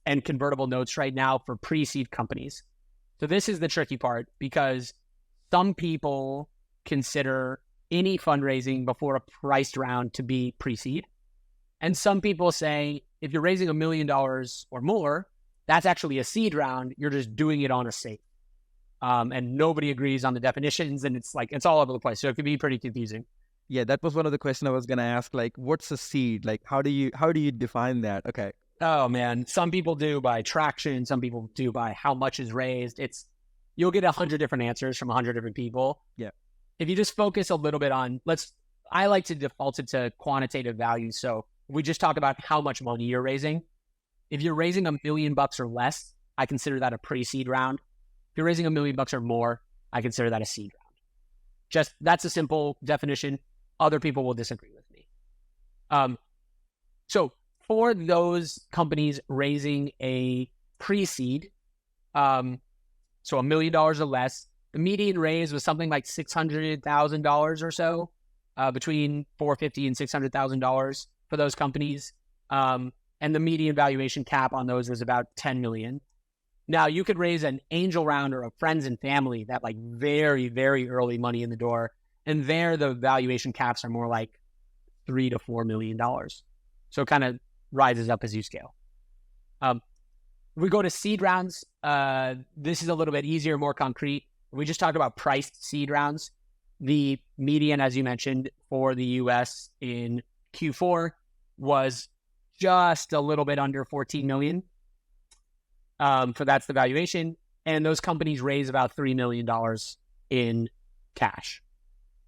[SPEAKER 1] convertible notes right now for pre-seed companies. So this is the tricky part, because some people consider any fundraising before a priced round to be pre-seed. And some people say, if you're raising $1 million or more, that's actually a seed round. You're just doing it on a safe. And nobody agrees on the definitions, and it's all over the place. So it can be pretty confusing.
[SPEAKER 2] Yeah, that was one of the questions I was going to ask. Like, what's a seed? Like, how do you define that? Okay.
[SPEAKER 1] Oh man, some people do by traction. Some people do by how much is raised. You'll get 100 different answers from 100 different people.
[SPEAKER 2] Yeah.
[SPEAKER 1] If you just focus a little bit on, I like to default it to quantitative value. So we just talk about how much money you're raising. If you're raising $1 million or less, I consider that a pre-seed round. If you're raising $1 million or more, I consider that a seed round. That's a simple definition. Other people will disagree with me. So for those companies raising a pre-seed, so $1 million or less, the median raise was something like $600,000 or so. between $450,000 and $600,000 for those companies. And the median valuation cap on those was about 10 million. Now you could raise an angel round or a friends and family that like very, very early money in the door. And there the valuation caps are more like $3 to $4 million. So it kind of rises up as you scale. We go to seed rounds. This is a little bit easier, more concrete. We just talked about priced seed rounds. The median, as you mentioned, for the US in Q4 was just a little bit under 14 million. For that's the valuation. And those companies raise about $3 million in cash.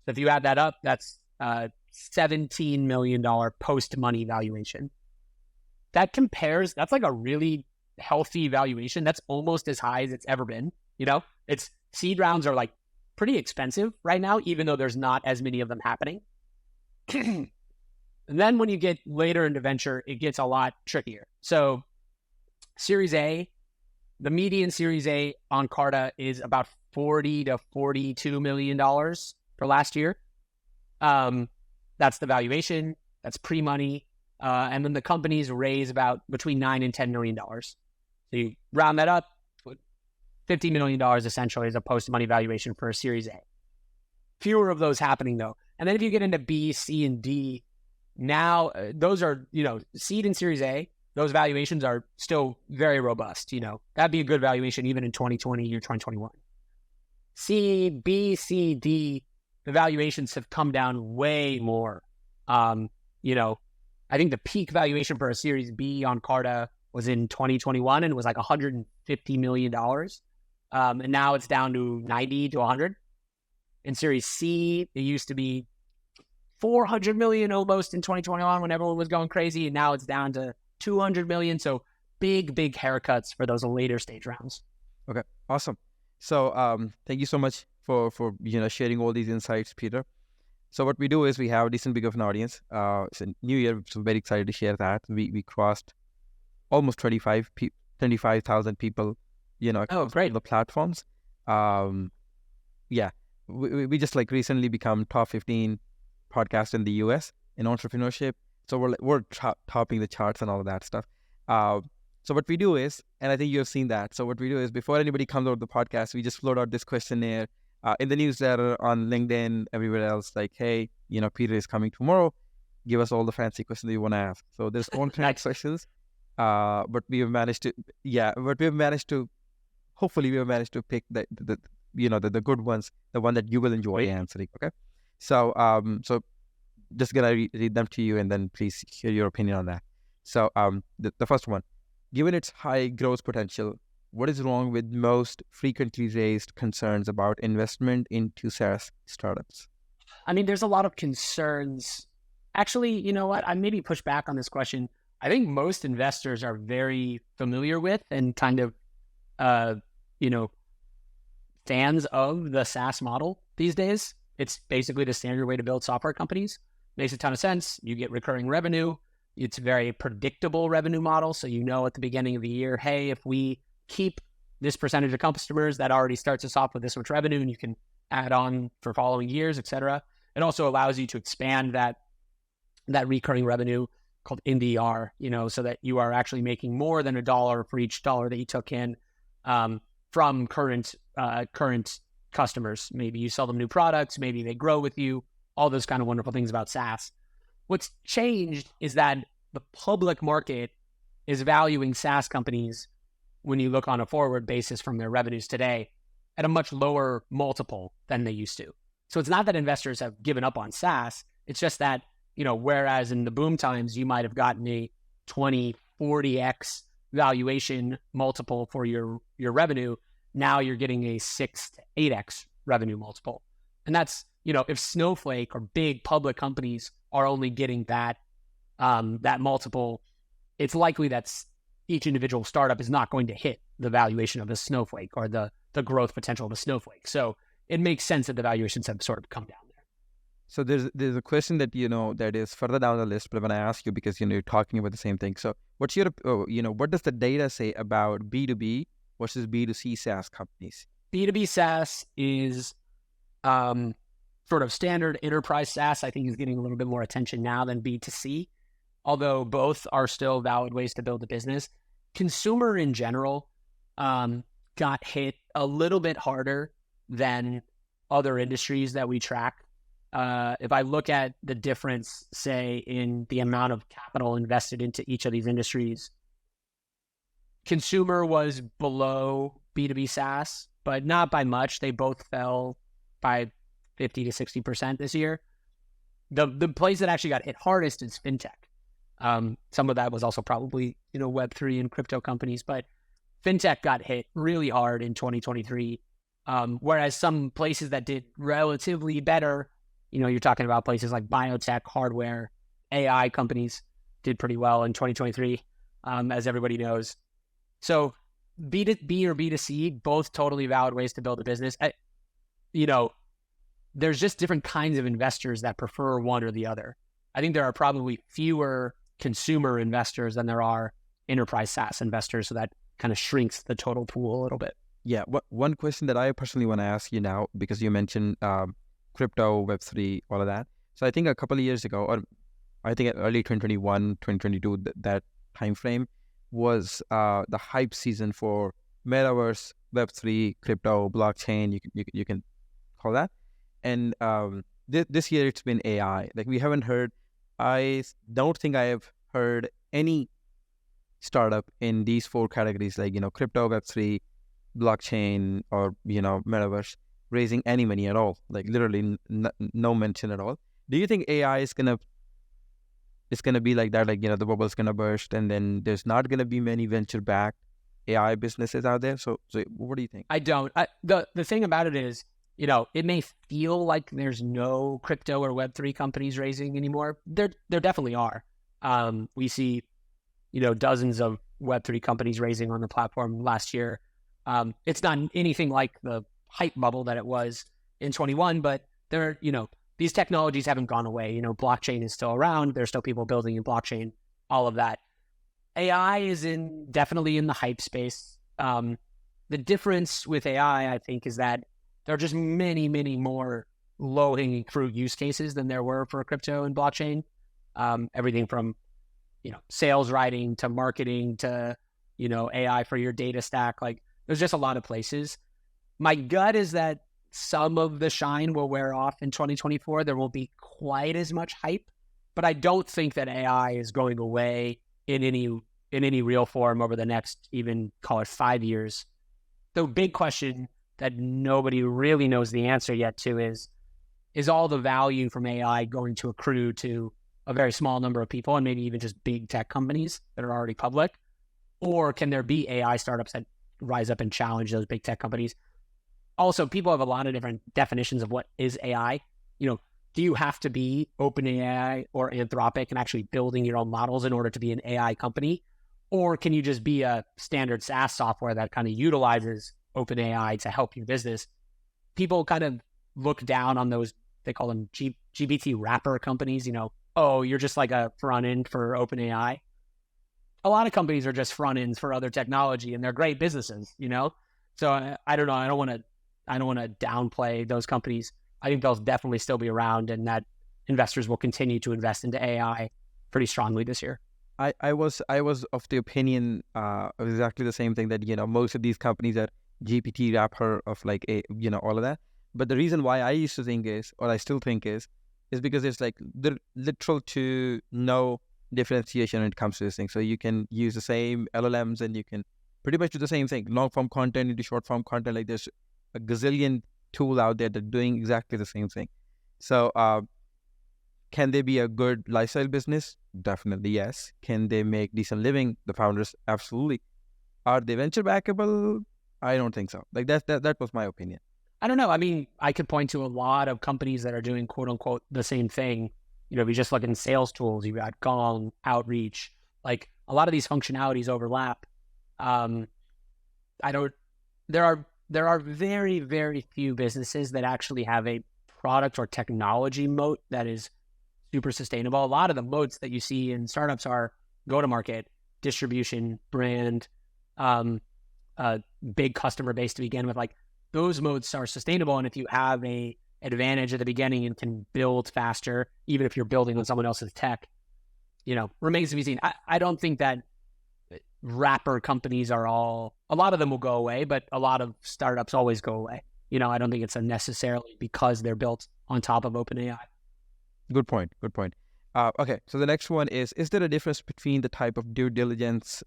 [SPEAKER 1] So if you add that up, that's $17 million post-money valuation. That compares, that's like a really healthy valuation. That's almost as high as it's ever been. It's seed rounds are like pretty expensive right now, even though there's not as many of them happening. And then when you get later into venture, it gets a lot trickier. So Series A, the median Series A on Carta is about $40 to $42 million for last year. That's the valuation. That's pre-money. And then the companies raise about between $9 and $10 million. So you round that up, $50 million essentially is a post-money valuation for a Series A. Fewer of those happening though. And then if you get into B, C, and D, now those are, seed and Series A, those valuations are still very robust. That'd be a good valuation even in 2020 or 2021. C, B, C, D, the valuations have come down way more. I think the peak valuation for a Series B on Carta was in 2021 and it was like $150 million. And now it's down to 90 to 100. In Series C, it used to be 400 million almost in 2021 when everyone was going crazy. And now it's down to 200 million. So big haircuts for those later stage rounds.
[SPEAKER 2] Okay, awesome. So thank you so much for sharing all these insights, Peter. So what we do is we have a decent big of an audience. It's a new year, so we're very excited to share that. We crossed almost 25,000 people,
[SPEAKER 1] great.
[SPEAKER 2] the platforms. We just like recently become top 15 podcast in the US in entrepreneurship. So we're topping the charts and all of that stuff. So what we do is, and I think you have seen that. So what we do is before anybody comes out of the podcast, we just float out this questionnaire in the newsletter, on LinkedIn, everywhere else. Like, hey, Peter is coming tomorrow. Give us all the fancy questions that you want to ask. So there's all kinds of questions. But we have managed to hopefully we have managed to pick the good ones, the one that you will enjoy answering. Okay. So just gonna read them to you and then please share your opinion on that. So the first one, given its high growth potential, what is wrong with most frequently raised concerns about investment into SaaS startups?
[SPEAKER 1] I mean, there's a lot of concerns. Actually, you know what? I maybe push back on this question. I think most investors are very familiar with and kind of, fans of the SaaS model these days. It's basically the standard way to build software companies. Makes a ton of sense. You get recurring revenue. It's a very predictable revenue model. So at the beginning of the year, hey, if we keep this percentage of customers, that already starts us off with this much revenue, and you can add on for following years, et cetera. It also allows you to expand that recurring revenue called NDR, so that you are actually making more than $1 for each dollar that you took in from current customers. Maybe you sell them new products, maybe they grow with you, all those kind of wonderful things about SaaS. What's changed is that the public market is valuing SaaS companies, when you look on a forward basis from their revenues today, at a much lower multiple than they used to. So it's not that investors have given up on SaaS. It's just that, whereas in the boom times, you might have gotten a 20, 40x valuation multiple for your revenue, now you're getting a 6 to 8x revenue multiple. And that's, if Snowflake or big public companies are only getting that multiple, it's likely that each individual startup is not going to hit the valuation of a Snowflake or the growth potential of a Snowflake. So it makes sense that the valuations have sort of come down there.
[SPEAKER 2] So there's a question that that is further down the list, but when I ask you, because you're talking about the same thing. So what's your what does the data say about B2B versus B2C SaaS companies?
[SPEAKER 1] B2B SaaS is sort of standard enterprise SaaS, I think, is getting a little bit more attention now than B2C, although both are still valid ways to build a business. Consumer in general got hit a little bit harder than other industries that we track. If I look at the difference, say, in the amount of capital invested into each of these industries, consumer was below B2B SaaS, but not by much. They both fell by 50 to 60% this year. The place that actually got hit hardest is fintech. Some of that was also probably, Web3 and crypto companies, but fintech got hit really hard in 2023. Whereas some places that did relatively better, you're talking about places like biotech, hardware, AI companies did pretty well in 2023, as everybody knows. So B2B or B2C, both totally valid ways to build a business. There's just different kinds of investors that prefer one or the other. I think there are probably fewer consumer investors than there are enterprise SaaS investors. So that kind of shrinks the total pool a little bit.
[SPEAKER 2] Yeah. One question that I personally want to ask you now, because you mentioned crypto, Web3, all of that. So I think a couple of years ago, or I think early 2021, 2022, that time frame was the hype season for metaverse, Web3, crypto, blockchain, you can call that. And this year it's been AI. Like, we haven't heard, I don't think I have heard any startup in these four categories, like, crypto, Web3, blockchain, or, metaverse, raising any money at all. Like, literally no mention at all. Do you think AI is gonna be like that? Like, the bubble's gonna burst and then there's not gonna be many venture-backed AI businesses out there? So what do you think?
[SPEAKER 1] I don't. The thing about it is, it may feel like there's no crypto or Web3 companies raising anymore. There definitely are. We see, dozens of Web3 companies raising on the platform last year. It's not anything like the hype bubble that it was in 21, but these technologies haven't gone away. Blockchain is still around. There's still people building in blockchain, all of that. AI is definitely in the hype space. The difference with AI, I think, is that there are just many, many more low-hanging fruit use cases than there were for crypto and blockchain. Everything from, sales writing to marketing to, AI for your data stack. Like, there's just a lot of places. My gut is that some of the shine will wear off in 2024. There won't be quite as much hype, but I don't think that AI is going away in any real form over the next, even call it 5 years. The big question that nobody really knows the answer yet to is all the value from AI going to accrue to a very small number of people and maybe even just big tech companies that are already public? Or can there be AI startups that rise up and challenge those big tech companies? Also, people have a lot of different definitions of what is AI. Do you have to be OpenAI or Anthropic and actually building your own models in order to be an AI company? Or can you just be a standard SaaS software that kind of utilizes OpenAI to help your business? People kind of look down on those, they call them GPT wrapper companies, you're just like a front end for OpenAI. A lot of companies are just front ends for other technology, and they're great businesses, So I don't know. I don't want to downplay those companies. I think they'll definitely still be around, and that investors will continue to invest into AI pretty strongly this year.
[SPEAKER 2] I was of the opinion of exactly the same thing, that most of these companies are GPT wrapper of like all of that. But the reason why I used to think is, or I still think is because it's like the literal to no differentiation when it comes to this thing. So you can use the same LLMs and you can pretty much do the same thing, long form content into short form content. Like, there's a gazillion tool out there that are doing exactly the same thing. So can they be a good lifestyle business? Definitely yes. Can they make decent living? The founders, absolutely. Are they venture backable? I don't think so. Like, that was my opinion.
[SPEAKER 1] I don't know. I mean, I could point to a lot of companies that are doing quote unquote the same thing. If you just look in sales tools, you've got Gong, Outreach, like a lot of these functionalities overlap. There are very, very few businesses that actually have a product or technology moat that is super sustainable. A lot of the moats that you see in startups are go-to-market, distribution, brand, big customer base to begin with. Like, those moats are sustainable. And if you have a advantage at the beginning and can build faster, even if you're building on someone else's tech, remains to be seen. I don't think that wrapper companies are a lot of them will go away, but a lot of startups always go away. I don't think it's necessarily because they're built on top of OpenAI.
[SPEAKER 2] Good point. Okay, so the next one is there a difference between the type of due diligence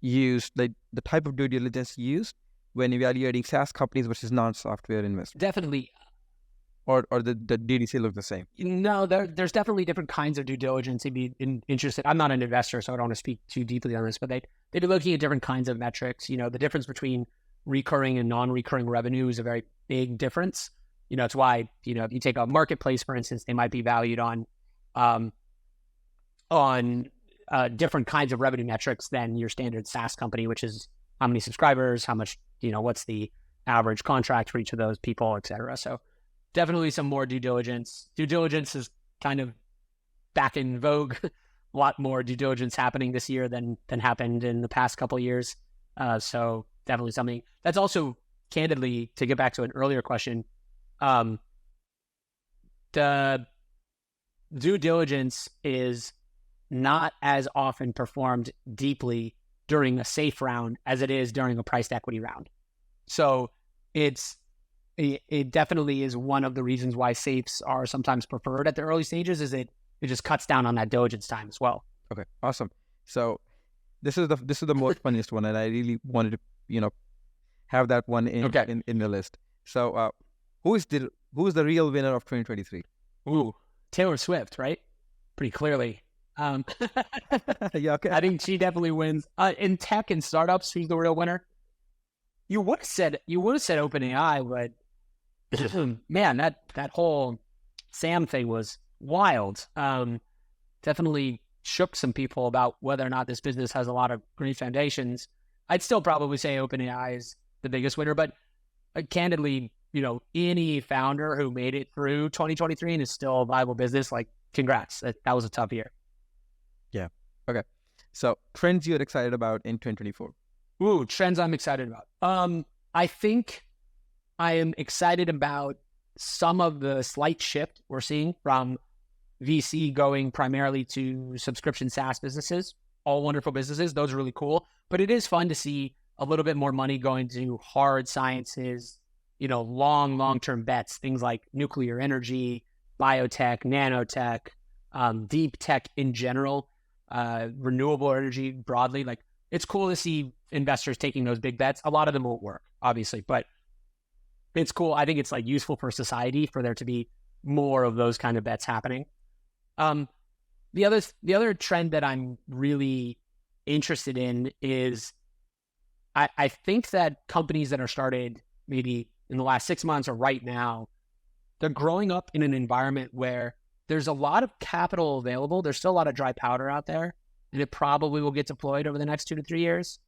[SPEAKER 2] used, like the type of due diligence used when evaluating SaaS companies versus non-software investors?
[SPEAKER 1] Definitely.
[SPEAKER 2] Or the DDC look the same?
[SPEAKER 1] No, there's definitely different kinds of due diligence. If you'd be interested, I'm not an investor, so I don't want to speak too deeply on this, but they're looking at different kinds of metrics. The difference between recurring and non-recurring revenue is a very big difference. It's why, if you take a marketplace, for instance, they might be valued on different kinds of revenue metrics than your standard SaaS company, which is how many subscribers, how much, what's the average contract for each of those people, et cetera. So definitely some more due diligence. Due diligence is kind of back in vogue. A lot more due diligence happening this year than happened in the past couple of years. So definitely something that's also, candidly, to get back to an earlier question, the due diligence is not as often performed deeply during a safe round as it is during a priced equity round. So it definitely is one of the reasons why safes are sometimes preferred at the early stages, is it just cuts down on that diligence time as well.
[SPEAKER 2] Okay, awesome. So this is the most funniest one, and I really wanted to have that one in the list. So who is the real winner of 2023?
[SPEAKER 1] Ooh, Taylor Swift, right? Pretty clearly.
[SPEAKER 2] Yeah, okay.
[SPEAKER 1] I think she definitely wins. In tech and startups, who's the real winner? You would have said OpenAI, but man, that whole Sam thing was wild. Definitely shook some people about whether or not this business has a lot of great foundations. I'd still probably say OpenAI is the biggest winner, but candidly, any founder who made it through 2023 and is still a viable business, like, congrats. That was a tough year.
[SPEAKER 2] Yeah. Okay. So trends you're excited about in 2024?
[SPEAKER 1] Ooh, trends I'm excited about. I think I am excited about some of the slight shift we're seeing from VC going primarily to subscription SaaS businesses. All wonderful businesses. Those are really cool. But it is fun to see a little bit more money going to hard sciences, long-term bets, things like nuclear energy, biotech, nanotech, deep tech in general, renewable energy broadly. Like, it's cool to see investors taking those big bets. A lot of them won't work, obviously, but it's cool. I think it's like useful for society for there to be more of those kind of bets happening. The other trend that I'm really interested in is I think that companies that are started maybe in the last 6 months or right now, they're growing up in an environment where there's a lot of capital available. There's still a lot of dry powder out there, and it probably will get deployed over the next 2 to 3 years.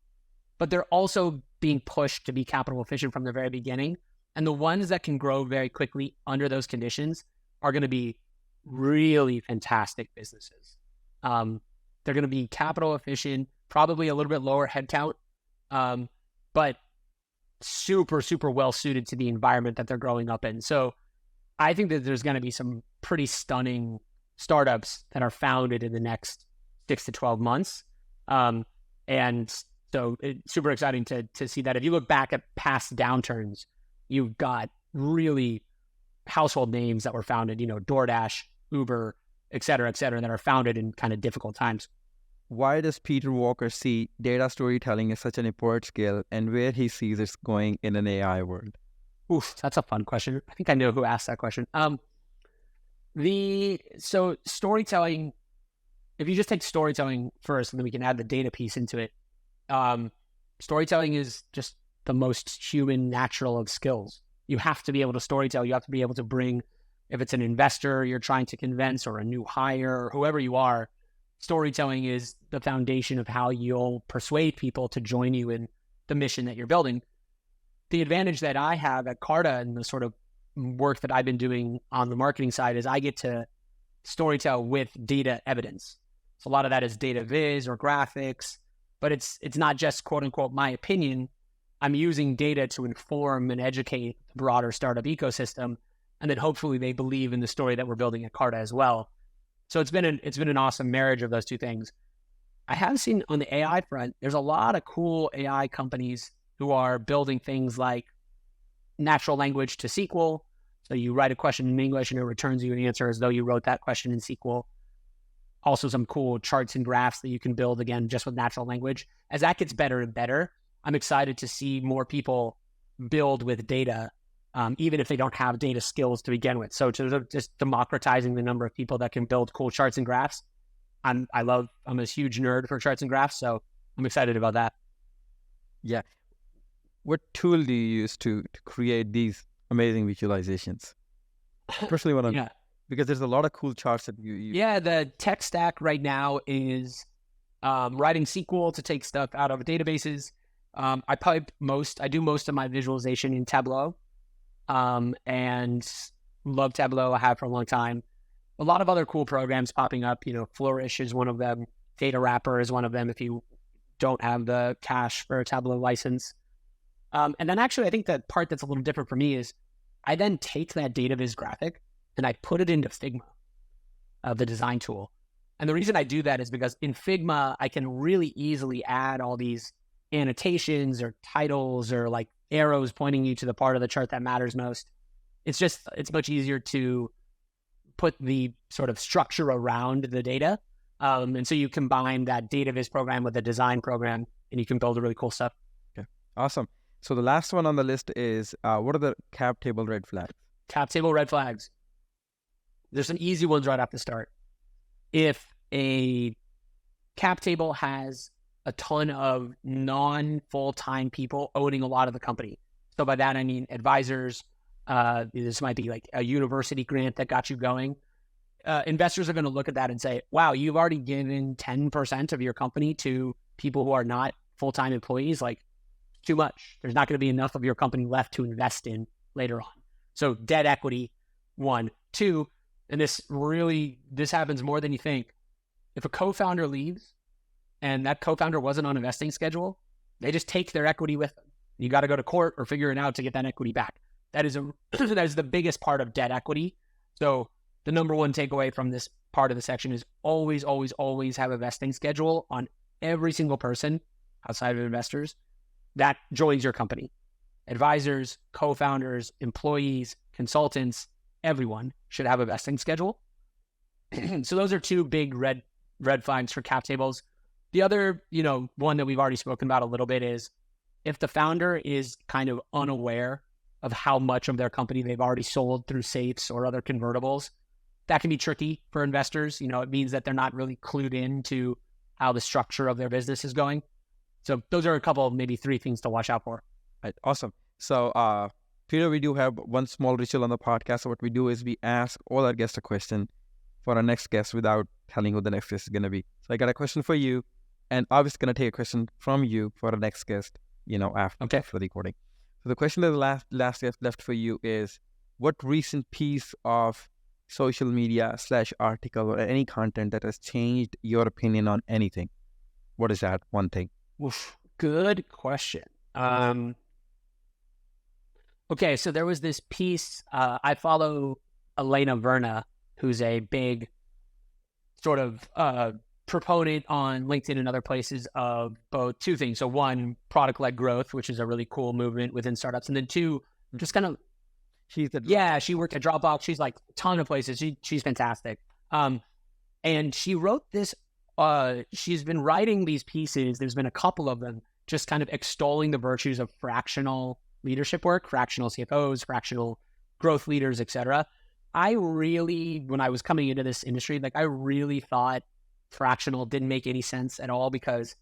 [SPEAKER 1] But they're also being pushed to be capital efficient from the very beginning. And the ones that can grow very quickly under those conditions are going to be really fantastic businesses. They're going to be capital efficient, probably a little bit lower headcount, but super, super well suited to the environment that they're growing up in. So I think that there's going to be some pretty stunning startups that are founded in the next 6 to 12 months. And so it's super exciting to see that. If you look back at past downturns, you've got really household names that were founded, DoorDash, Uber, et cetera, that are founded in kind of difficult times.
[SPEAKER 2] Why does Peter Walker see data storytelling as such an important skill, and where he sees it going in an AI world?
[SPEAKER 1] Oof, that's a fun question. I think I know who asked that question. So storytelling, if you just take storytelling first, and then we can add the data piece into it. Storytelling is just the most human, natural of skills. You have to be able to storytell. You have to be able to bring, if it's an investor you're trying to convince or a new hire or whoever you are, storytelling is the foundation of how you'll persuade people to join you in the mission that you're building. The advantage that I have at Carta and the sort of work that I've been doing on the marketing side is I get to storytell with data evidence. So a lot of that is data viz or graphics, but it's not just quote unquote my opinion. I'm using data to inform and educate the broader startup ecosystem. And then hopefully they believe in the story that we're building at Carta as well. So it's been an awesome marriage of those two things. I have seen on the AI front, there's a lot of cool AI companies who are building things like natural language to SQL. So you write a question in English and it returns you an answer as though you wrote that question in SQL. Also some cool charts and graphs that you can build, again, just with natural language. As that gets better and better, I'm excited to see more people build with data, even if they don't have data skills to begin with. So just democratizing the number of people that can build cool charts and graphs. I'm a huge nerd for charts and graphs, so I'm excited about that.
[SPEAKER 2] Yeah. What tool do you use to create these amazing visualizations? Personally, what I'm because there's a lot of cool charts that you
[SPEAKER 1] Yeah, the tech stack right now is writing SQL to take stuff out of databases. I do most of my visualization in Tableau, and love Tableau. I have for a long time. A lot of other cool programs popping up. Flourish is one of them. Data Wrapper is one of them if you don't have the cash for a Tableau license. And then actually, I think the part that's a little different for me is I then take that data viz graphic and I put it into Figma, the design tool. And the reason I do that is because in Figma, I can really easily add all these annotations or titles or like arrows pointing you to the part of the chart that matters most. It's much easier to put the sort of structure around the data. And so you combine that data viz program with the design program and you can build a really cool stuff.
[SPEAKER 2] Okay. Awesome. So the last one on the list is, what are the cap table red flags?
[SPEAKER 1] Cap table red flags. There's some easy ones right off the start. If a cap table has a ton of non-full-time people owning a lot of the company. So by that, I mean advisors. This might be like a university grant that got you going. Investors are going to look at that and say, wow, you've already given 10% of your company to people who are not full-time employees. Like, too much. There's not going to be enough of your company left to invest in later on. So debt equity, 1. 2, and this happens more than you think. If a co-founder leaves and that co-founder wasn't on an investing schedule, they just take their equity with them. You got to go to court or figure it out to get that equity back. That is the biggest part of debt equity. So the number one takeaway from this part of the section is always, always, always have a vesting schedule on every single person outside of investors that joins your company. Advisors, co-founders, employees, consultants, everyone should have a vesting schedule. So those are two big red flags for cap tables. The other, one that we've already spoken about a little bit is if the founder is kind of unaware of how much of their company they've already sold through safes or other convertibles, that can be tricky for investors. It means that they're not really clued in to how the structure of their business is going. So those are a couple of maybe 3 things to watch out for.
[SPEAKER 2] Right. Awesome. So, Peter, we do have one small ritual on the podcast. So what we do is we ask all our guests a question for our next guest without telling who the next guest is going to be. So I got a question for you, and obviously going to take a question from you for our next guest, after the recording. So the question that the last guest left for you is, what recent piece of social media / article or any content that has changed your opinion on anything? What is that one thing?
[SPEAKER 1] Oof, good question. Okay, so there was this piece. I follow Elena Verna, who's a big sort of proponent on LinkedIn and other places of both 2 things. So 1, product-led growth, which is a really cool movement within startups. And then 2, just kind of, she worked at Dropbox. She's like a ton of places. She's fantastic. And she wrote this, she's been writing these pieces. There's been a couple of them just kind of extolling the virtues of fractional leadership work, fractional CFOs, fractional growth leaders, etc. I really, when I was coming into this industry, I really thought fractional didn't make any sense at all because,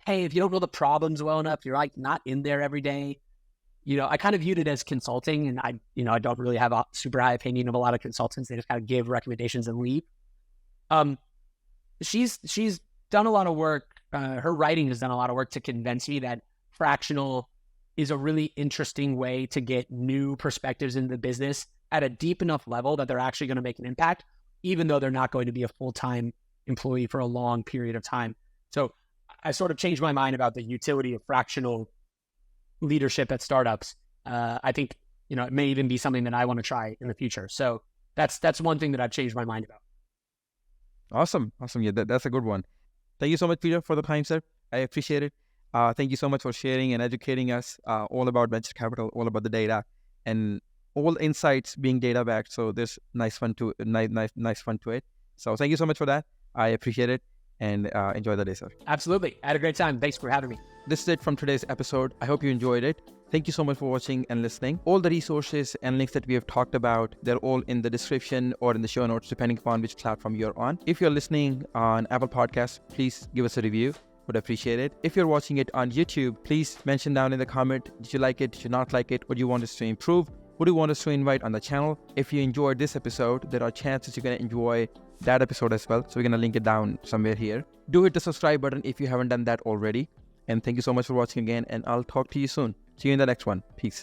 [SPEAKER 1] hey, if you don't know the problems well enough, you're not in there every day. I kind of viewed it as consulting, and I don't really have a super high opinion of a lot of consultants. They just kind of give recommendations and leave. She's done a lot of work. Her writing has done a lot of work to convince me that fractional is a really interesting way to get new perspectives into the business at a deep enough level that they're actually going to make an impact, even though they're not going to be a full-time employee for a long period of time. So I sort of changed my mind about the utility of fractional leadership at startups, I think, it may even be something that I want to try in the future. So that's one thing that I've changed my mind about.
[SPEAKER 2] Awesome. Yeah, that's a good one. Thank you so much, Peter, for the time, sir. I appreciate it. Thank you so much for sharing and educating us all about venture capital, all about the data, and all insights being data backed. So there's nice fun to it. So thank you so much for that. I appreciate it, and enjoy the day, sir.
[SPEAKER 1] Absolutely. I had a great time. Thanks for having me.
[SPEAKER 2] This is it from today's episode. I hope you enjoyed it. Thank you so much for watching and listening. All the resources and links that we have talked about, they're all in the description or in the show notes, depending upon which platform you're on. If you're listening on Apple Podcasts, please give us a review. Would appreciate it. If you're watching it on YouTube, please mention down in the comment, did you like it? Did you not like it? What do you want us to improve? Who do you want us to invite on the channel? If you enjoyed this episode, there are chances you're going to enjoy that episode as well. So we're going to link it down somewhere here. Do hit the subscribe button if you haven't done that already. And thank you so much for watching again. And I'll talk to you soon. See you in the next one. Peace.